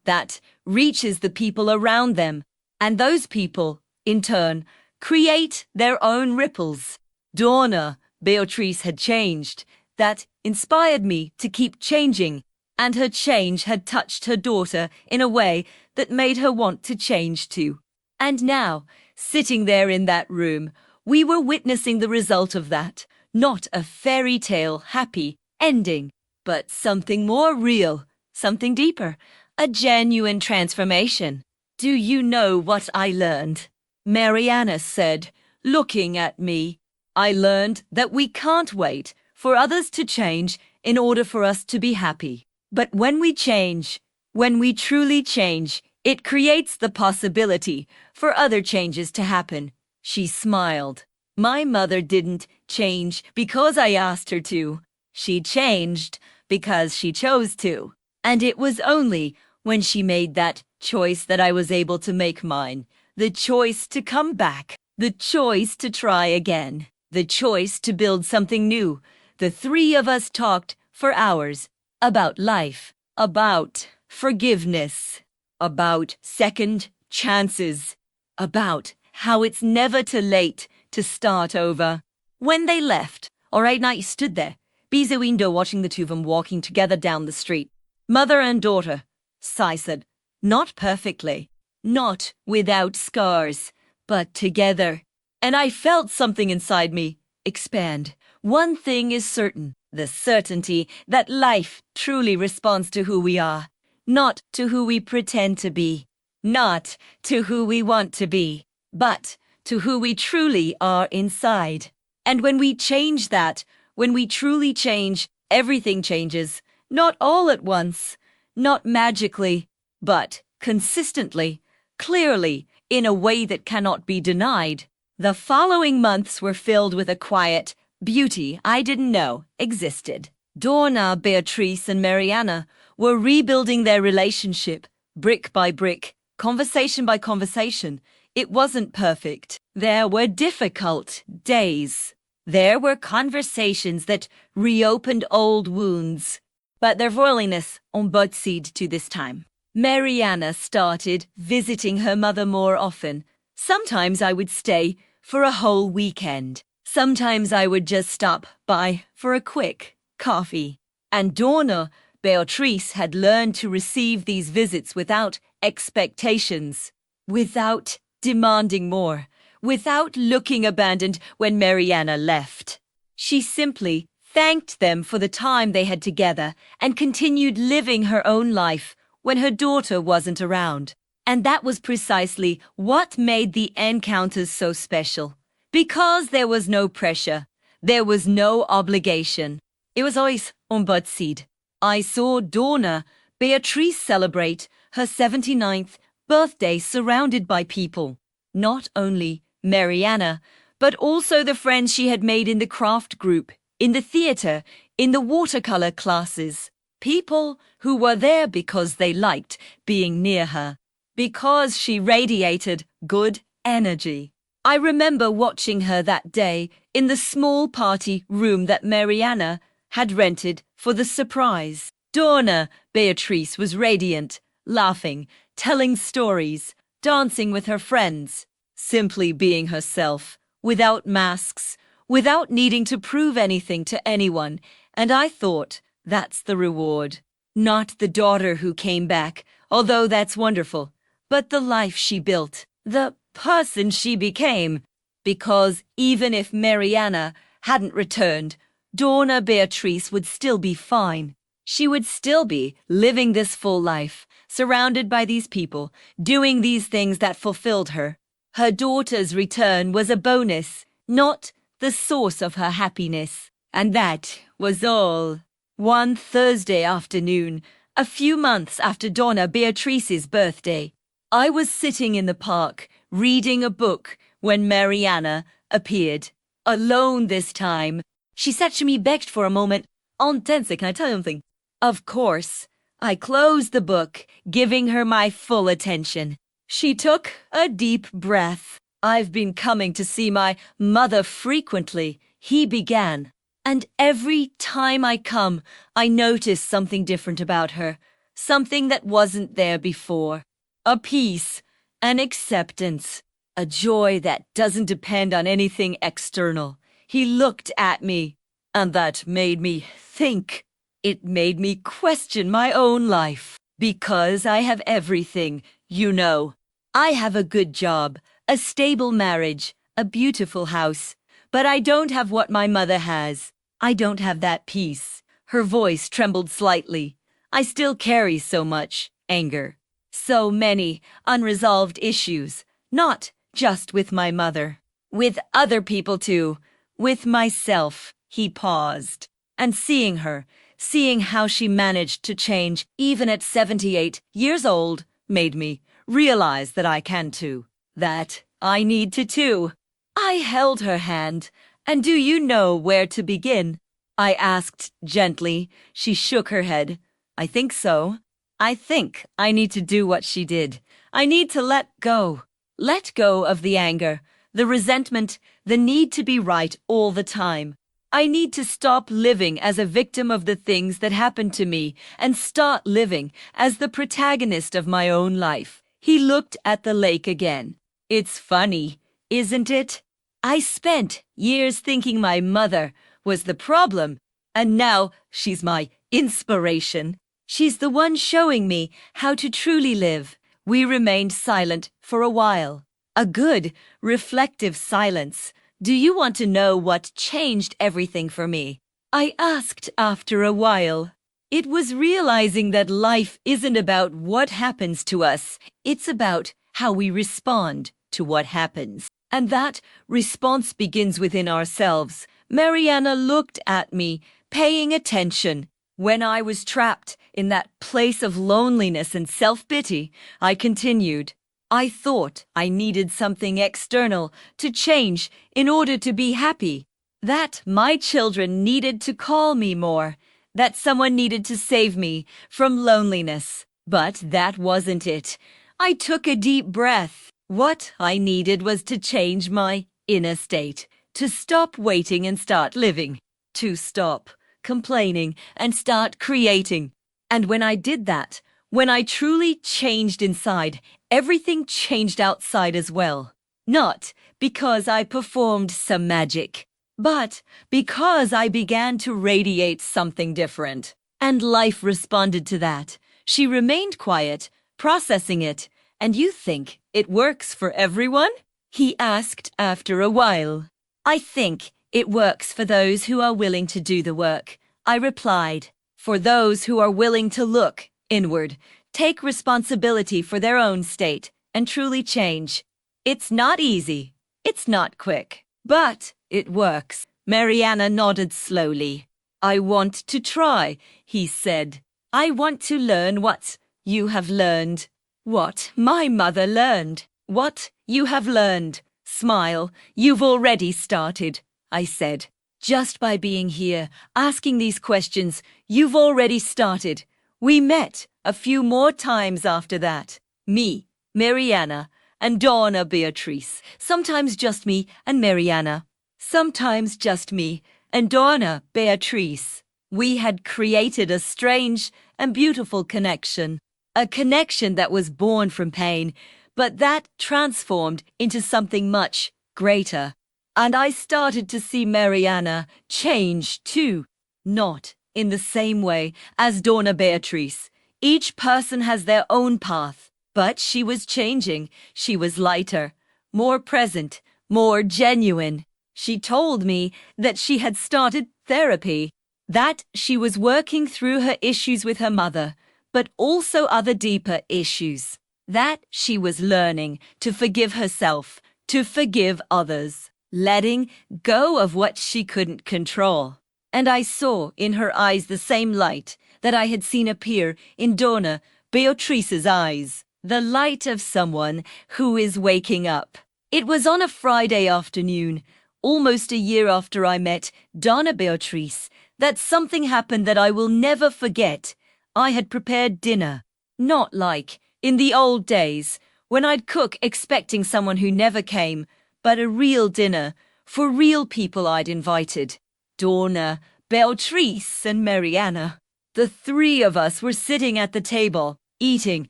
that reaches the people around them. And those people, in turn, create their own ripples. Donna, Beatrice had changed. That inspired me to keep changing, and her change had touched her daughter in a way that made her want to change too. And now, sitting there in that room, we were witnessing the result of that. Not a fairy tale happy ending, but something more real, something deeper, a genuine transformation. Do you know what I learned? Mariana said, looking at me. I learned that we can't wait for others to change in order for us to be happy. But when we change, when we truly change, it creates the possibility for other changes to happen. She smiled. My mother didn't change because I asked her to. She changed because she chose to. And it was only when she made that choice that I was able to make mine. The choice to come back. The choice to try again. The choice to build something new. The three of us talked for hours about life, about forgiveness, about second chances, about how it's never too late to start over. When they left, alright, I stood there, by the window watching the two of them walking together down the street. Mother and daughter, Sai said, not perfectly, not without scars, but together. And I felt something inside me expand. One thing is certain, the certainty that life truly responds to who we are, not to who we pretend to be, not to who we want to be, but to who we truly are inside. And when we change that, when we truly change, everything changes, not all at once, not magically, but consistently, clearly, in a way that cannot be denied. The following months were filled with a quiet beauty I didn't know existed. Donna, Beatrice, and Mariana were rebuilding their relationship, brick by brick, conversation by conversation. It wasn't perfect. There were difficult days. There were conversations that reopened old wounds. But their royalness on both sides to this time. Mariana started visiting her mother more often. Sometimes I would stay for a whole weekend. Sometimes I would just stop by for a quick coffee. And Donna, Beatrice, had learned to receive these visits without expectations, without demanding more, without looking abandoned when Mariana left. She simply thanked them for the time they had together and continued living her own life when her daughter wasn't around. And that was precisely what made the encounters so special. Because there was no pressure, there was no obligation. It was always on both sides. I saw Donna, Beatrice celebrate her 79th birthday surrounded by people. Not only Mariana, but also the friends she had made in the craft group, in the theater, in the watercolor classes. People who were there because they liked being near her, because she radiated good energy. I remember watching her that day in the small party room that Mariana had rented for the surprise. Donna, Beatrice, was radiant, laughing, telling stories, dancing with her friends, simply being herself, without masks, without needing to prove anything to anyone. And I thought, that's the reward. Not the daughter who came back, although that's wonderful, but the life she built, the person she became. Because even if Mariana hadn't returned, Donna Beatrice would still be fine. She would still be living this full life, surrounded by these people, doing these things that fulfilled her. Her daughter's return was a bonus, not the source of her happiness. And that was all. One Thursday afternoon, A few months after Donna Beatrice's birthday, I was sitting in the park reading a book when Mariana appeared. Alone this time. She said to me, begged for a moment. Intense, can I tell you something? Of course. I closed the book, giving her my full attention. She took a deep breath. I've been coming to see my mother frequently, he began. And every time I come, I notice something different about her. Something that wasn't there before. A peace, an acceptance, a joy that doesn't depend on anything external. He looked at me, and that made me think. It made me question my own life. Because I have everything, you know. I have a good job, a stable marriage, a beautiful house. But I don't have what my mother has. I don't have that peace. Her voice trembled slightly. I still carry so much anger. So many unresolved issues. Not just with my mother. With other people too. With myself. He paused. And seeing her, seeing how she managed to change even at 78 years old, made me realize that I can too. That I need to too. I held her hand. And do you know where to begin? I asked gently. She shook her head. I think so. I think I need to do what she did. I need to let go. Let go of the anger, the resentment, the need to be right all the time. I need to stop living as a victim of the things that happened to me and start living as the protagonist of my own life. He looked at the lake again. It's funny, isn't it? I spent years thinking my mother was the problem, and now she's my inspiration. She's the one showing me how to truly live. We remained silent for a while. A good, reflective silence. Do you want to know what changed everything for me? I asked after a while. It was realizing that life isn't about what happens to us. It's about how we respond to what happens. And that response begins within ourselves. Mariana looked at me, paying attention. When I was trapped in that place of loneliness and self-pity, I continued. I thought I needed something external to change in order to be happy. That my children needed to call me more. That someone needed to save me from loneliness. But that wasn't it. I took a deep breath. What I needed was to change my inner state. To stop waiting and start living. To stop complaining and start creating. And when I did that, when I truly changed inside, everything changed outside as well. Not because I performed some magic, but because I began to radiate something different. And life responded to that. She remained quiet, processing it. And you think it works for everyone? He asked after a while. I think it works for those who are willing to do the work. I replied. For those who are willing to look inward, take responsibility for their own state, and truly change. It's not easy. It's not quick. But it works. Mariana nodded slowly. I want to try, he said. I want to learn what you have learned. What my mother learned. What you have learned. Smile. You've already started, I said. Just by being here, asking these questions, you've already started. We met a few more times after that. Me, Mariana, and Donna Beatrice. Sometimes just me and Mariana. Sometimes just me and Donna Beatrice. We had created a strange and beautiful connection. A connection that was born from pain, but that transformed into something much greater. And I started to see Mariana change too. Not in the same way as Donna Beatrice. Each person has their own path. But she was changing. She was lighter, more present, more genuine. She told me that she had started therapy, that she was working through her issues with her mother, but also other deeper issues. That she was learning to forgive herself, to forgive others. Letting go of what she couldn't control. And I saw in her eyes the same light, that I had seen appear in Donna Beatrice's eyes. The light of someone who is waking up. It was on a Friday afternoon, almost a year after I met Donna Beatrice, that something happened that I will never forget. I had prepared dinner, not like in the old days when I'd cook expecting someone who never came, but a real dinner for real people I'd invited. Donna, Beatrice, and Mariana. The three of us were sitting at the table, eating,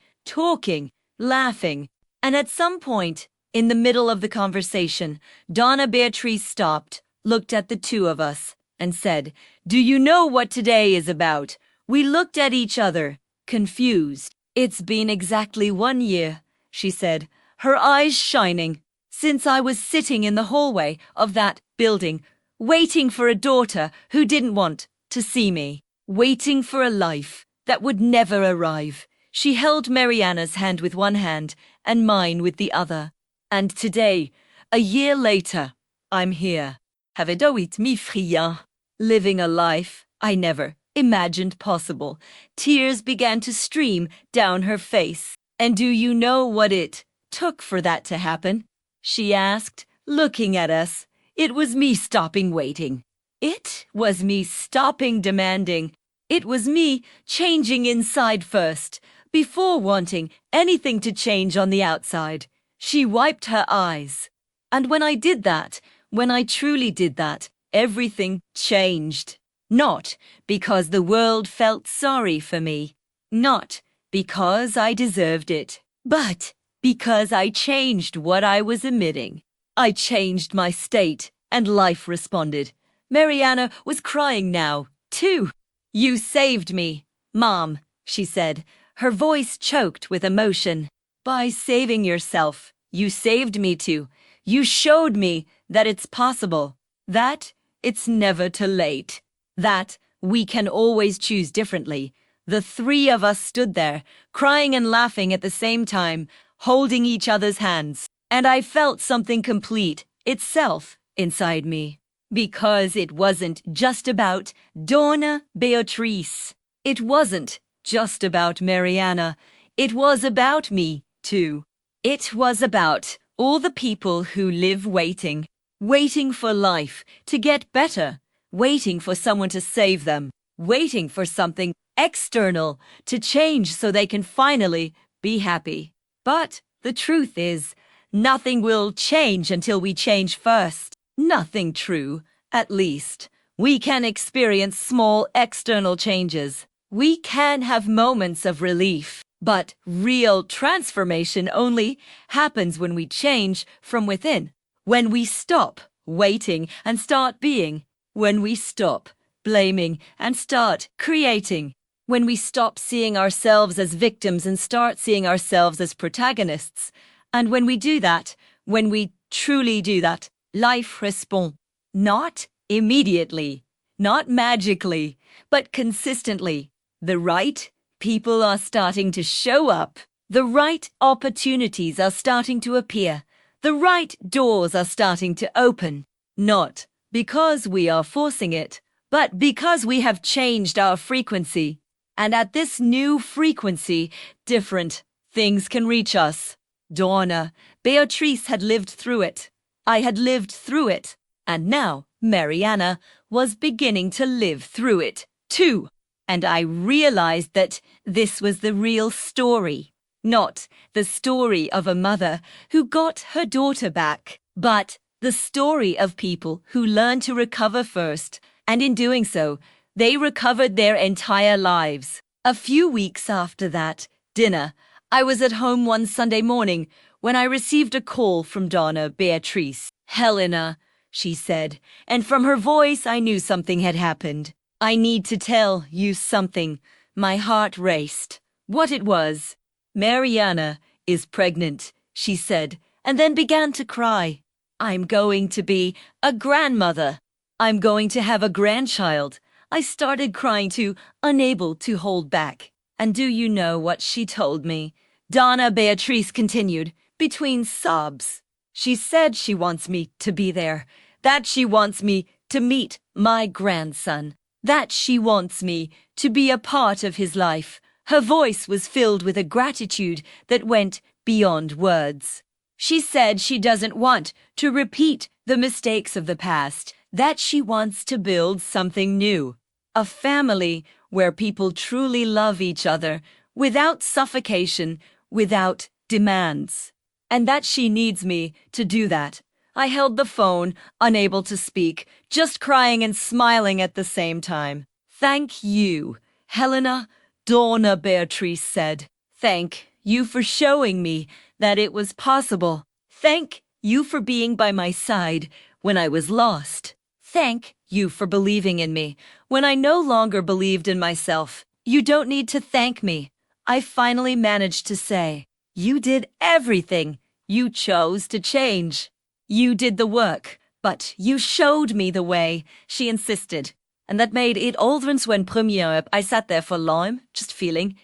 talking, laughing, and at some point, in the middle of the conversation, Donna Beatrice stopped, looked at the two of us, and said, "Do you know what today is about?" We looked at each other, confused. "It's been exactly 1 year," she said, her eyes shining, "since I was sitting in the hallway of that building, waiting for a daughter who didn't want to see me, waiting for a life that would never arrive." She held Mariana's hand with one hand and mine with the other. And today, a year later, I'm here. Havedoit mi friand. Living a life I never imagined possible. Tears began to stream down her face. "And do you know what it took for that to happen?" she asked, looking at us. "It was me stopping waiting. It was me stopping demanding. It was me changing inside first, before wanting anything to change on the outside." She wiped her eyes. "And when I did that, when I truly did that, everything changed. Not because the world felt sorry for me, not because I deserved it, but because I changed what I was emitting. I changed my state, and life responded." Mariana was crying now, too. "You saved me, Mom," she said, her voice choked with emotion. "By saving yourself, you saved me too. You showed me that it's possible, that it's never too late, that we can always choose differently." The three of us stood there, crying and laughing at the same time, holding each other's hands. And I felt something complete itself inside me. Because it wasn't just about Donna Beatrice. It wasn't just about Mariana. It was about me, too. It was about all the people who live waiting for life to get better, waiting for someone to save them, waiting for something external to change so they can finally be happy. But the truth is, nothing will change until we change first. Nothing true, at least. We can experience small external changes. We can have moments of relief. But real transformation only happens when we change from within. When we stop waiting and start being. When we stop blaming and start creating. When we stop seeing ourselves as victims and start seeing ourselves as protagonists. And when we do that, when we truly do that, life responds. Not immediately, not magically, but consistently. The right people are starting to show up. The right opportunities are starting to appear. The right doors are starting to open. Not because we are forcing it, but because we have changed our frequency. And at this new frequency, different things can reach us. Donna Beatrice had lived through it. I had lived through it. And now Mariana was beginning to live through it, too. And I realized that this was the real story. Not the story of a mother who got her daughter back, but the story of people who learned to recover first. And in doing so, they recovered their entire lives. A few weeks after that dinner, I was at home one Sunday morning when I received a call from Donna Beatrice. "Helena," she said, and from her voice I knew something had happened. "I need to tell you something." My heart raced. What it was. "Mariana is pregnant," she said, and then began to cry. "I'm going to be a grandmother. I'm going to have a grandchild." I started crying too, unable to hold back. And do you know what she told me? Donna Beatrice continued, between sobs. She said she wants me to be there, that she wants me to meet my grandson, that she wants me to be a part of his life. Her voice was filled with a gratitude that went beyond words. She said she doesn't want to repeat the mistakes of the past, that she wants to build something new. A family where people truly love each other, without suffocation, without demands. And that she needs me to do that. I held the phone, unable to speak, just crying and smiling at the same time. Thank you, Helena, Donna Beatrice said. Thank you for showing me that it was possible. Thank you for being by my side when I was lost. Thank you for believing in me when I no longer believed in myself. You don't need to thank me. I finally managed to say, you did everything. You chose to change. You did the work, but you showed me the way, she insisted. And that made it all difference when premiere. I sat there for long, just feeling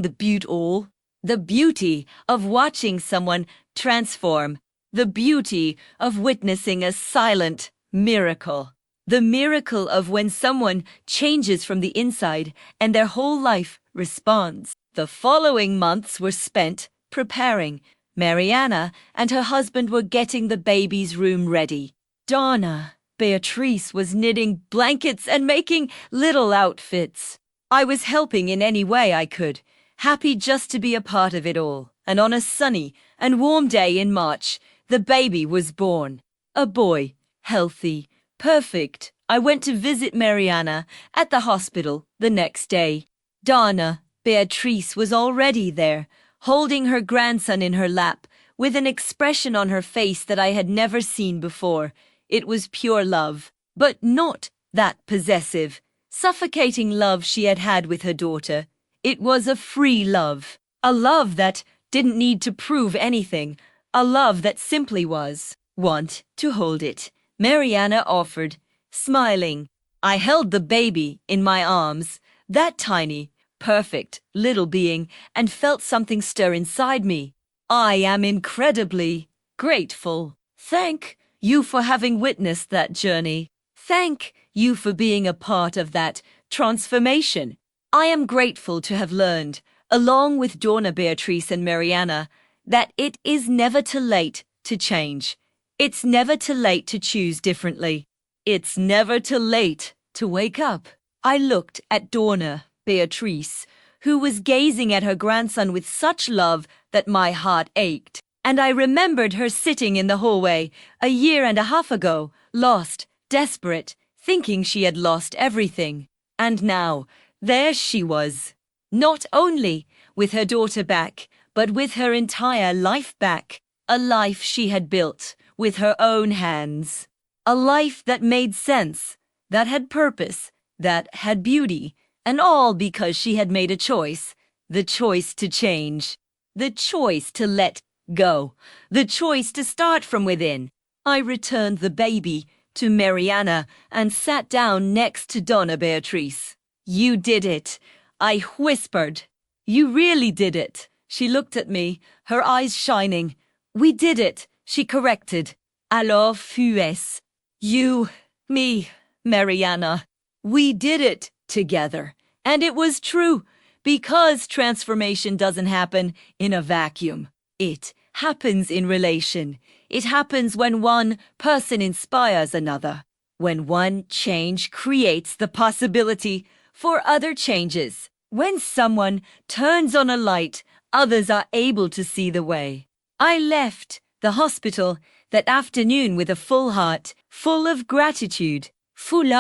the beauty of watching someone transform, the beauty of witnessing a silent miracle, the miracle of when someone changes from the inside and their whole life responds. The following months were spent preparing. Mariana and her husband were getting the baby's room ready. Donna Beatrice was knitting blankets and making little outfits. I was helping in any way I could, happy just to be a part of it all. And on a sunny and warm day in March, the baby was born. A boy, healthy, perfect. I went to visit Mariana at the hospital the next day. Donna Beatrice was already there, holding her grandson in her lap, with an expression on her face that I had never seen before. It was pure love, but not that possessive, suffocating love she had had with her daughter. It was a free love, a love that didn't need to prove anything, a love that simply was. Want to hold it, Mariana offered, smiling. I held the baby in my arms, that tiny, perfect little being, and felt something stir inside me. I am incredibly grateful. Thank you for having witnessed that journey. Thank you for being a part of that transformation. I am grateful to have learned, along with Donna Beatrice and Mariana, that it is never too late to change. It's never too late to choose differently. It's never too late to wake up. I looked at Donna Beatrice, who was gazing at her grandson with such love that my heart ached. And I remembered her sitting in the hallway 1.5 years ago, lost, desperate, thinking she had lost everything. And now, there she was. Not only with her daughter back, but with her entire life back. A life she had built with her own hands. A life that made sense, that had purpose, that had beauty. And all because she had made a choice, the choice to change, the choice to let go, the choice to start from within. I returned the baby to Mariana and sat down next to Donna Beatrice. You did it, I whispered. You really did it. She looked at me, her eyes shining. We did it, she corrected. Alors fues. You, me, Mariana. We did it. Together. And it was true, because transformation doesn't happen in a vacuum. It happens in relation. It happens when one person inspires another, when one change creates the possibility for other changes. When someone turns on a light, others are able to see the way. I left the hospital that afternoon with a full heart, full of gratitude, full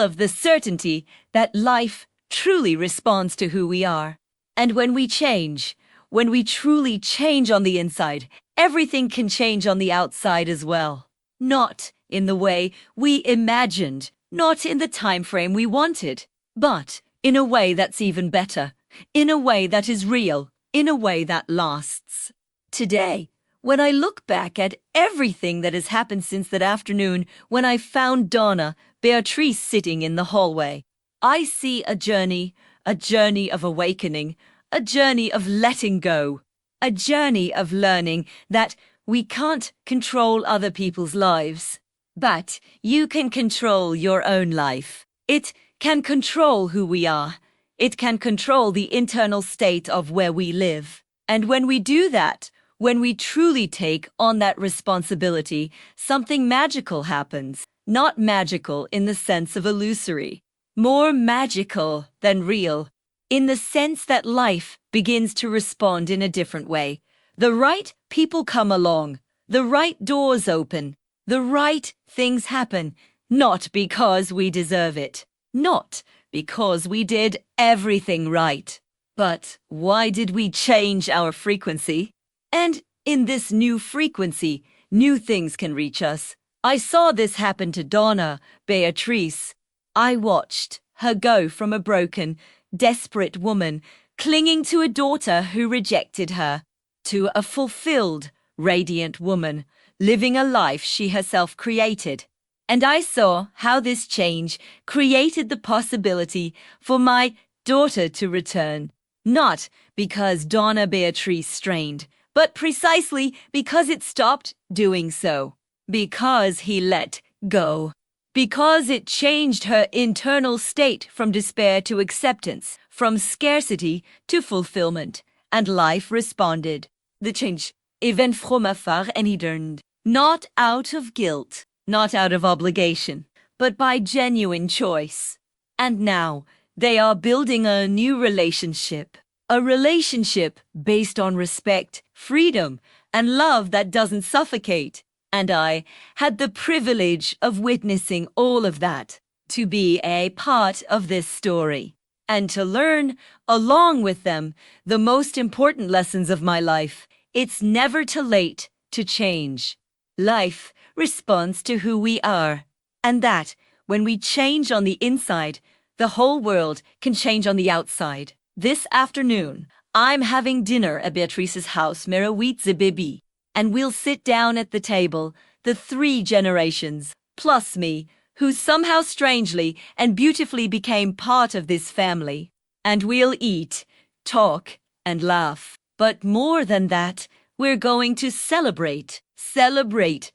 of the certainty that life truly responds to who we are. And when we change, when we truly change on the inside, everything can change on the outside as well. Not in the way we imagined, not in the time frame we wanted, but in a way that's even better, in a way that is real, in a way that lasts. Today, when I look back at everything that has happened since that afternoon when I found Donna Beatrice sitting in the hallway, I see a journey of awakening, a journey of letting go, a journey of learning that we can't control other people's lives, but you can control your own life. It can control who we are. It can control the internal state of where we live. And when we do that, when we truly take on that responsibility, something magical happens. Not magical in the sense of illusory, more magical than real, in the sense that life begins to respond in a different way. The right people come along, the right doors open, the right things happen, not because we deserve it, not because we did everything right. But why did we change our frequency? And in this new frequency, new things can reach us. I saw this happen to Donna Beatrice. I watched her go from a broken, desperate woman clinging to a daughter who rejected her, to a fulfilled, radiant woman living a life she herself created. And I saw how this change created the possibility for my daughter to return, not because Donna Beatrice strained, but precisely because it stopped doing so, because he let go, because it changed her internal state from despair to acceptance, from scarcity to fulfillment, and life responded. The change even from afar and hidden, not out of guilt, not out of obligation, but by genuine choice. And now they are building a new relationship, a relationship based on respect, freedom, and love that doesn't suffocate. And I had the privilege of witnessing all of that, to be a part of this story, and to learn, along with them, the most important lessons of my life. It's never too late to change. Life responds to who we are, and that, when we change on the inside, the whole world can change on the outside. This afternoon, I'm having dinner at Beatrice's house, Merawitze Bibi, and we'll sit down at the table, the 3 generations, plus me, who somehow strangely and beautifully became part of this family. And we'll eat, talk, and laugh. But more than that, we're going to celebrate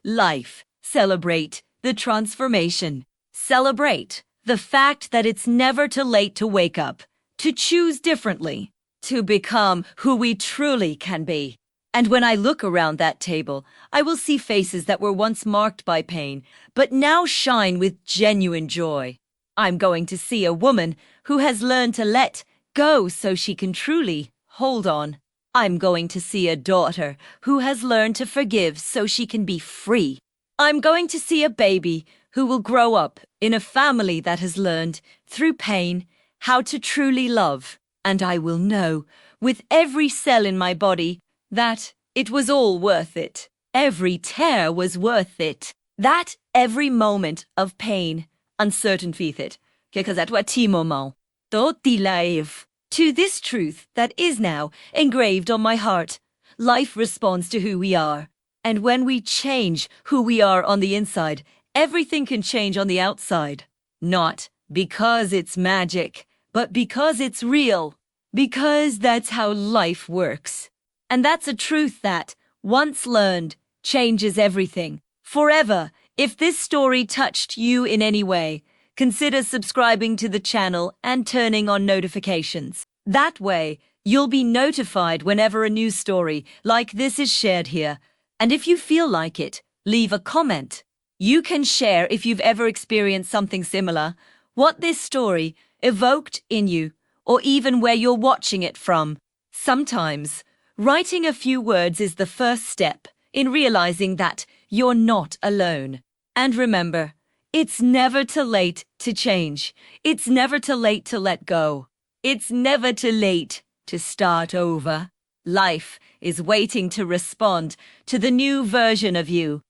life, celebrate the transformation, celebrate the fact that it's never too late to wake up, to choose differently, to become who we truly can be. And when I look around that table, I will see faces that were once marked by pain, but now shine with genuine joy. I'm going to see a woman who has learned to let go so she can truly hold on. I'm going to see a daughter who has learned to forgive so she can be free. I'm going to see a baby who will grow up in a family that has learned, through pain, how to truly love. And I will know, with every cell in my body, that it was all worth it. Every tear was worth it. That every moment of pain, uncertain it, because at what moment, to this truth that is now engraved on my heart. Life responds to who we are. And when we change who we are on the inside, everything can change on the outside. Not because it's magic, but because it's real. Because that's how life works. And that's a truth that, once learned, changes everything. Forever. If this story touched you in any way, consider subscribing to the channel and turning on notifications. That way, you'll be notified whenever a new story like this is shared here. And if you feel like it, leave a comment. You can share if you've ever experienced something similar, what this story evoked in you, or even where you're watching it from. Sometimes, writing a few words is the first step in realizing that you're not alone. And remember, it's never too late to change. It's never too late to let go. It's never too late to start over. Life is waiting to respond to the new version of you.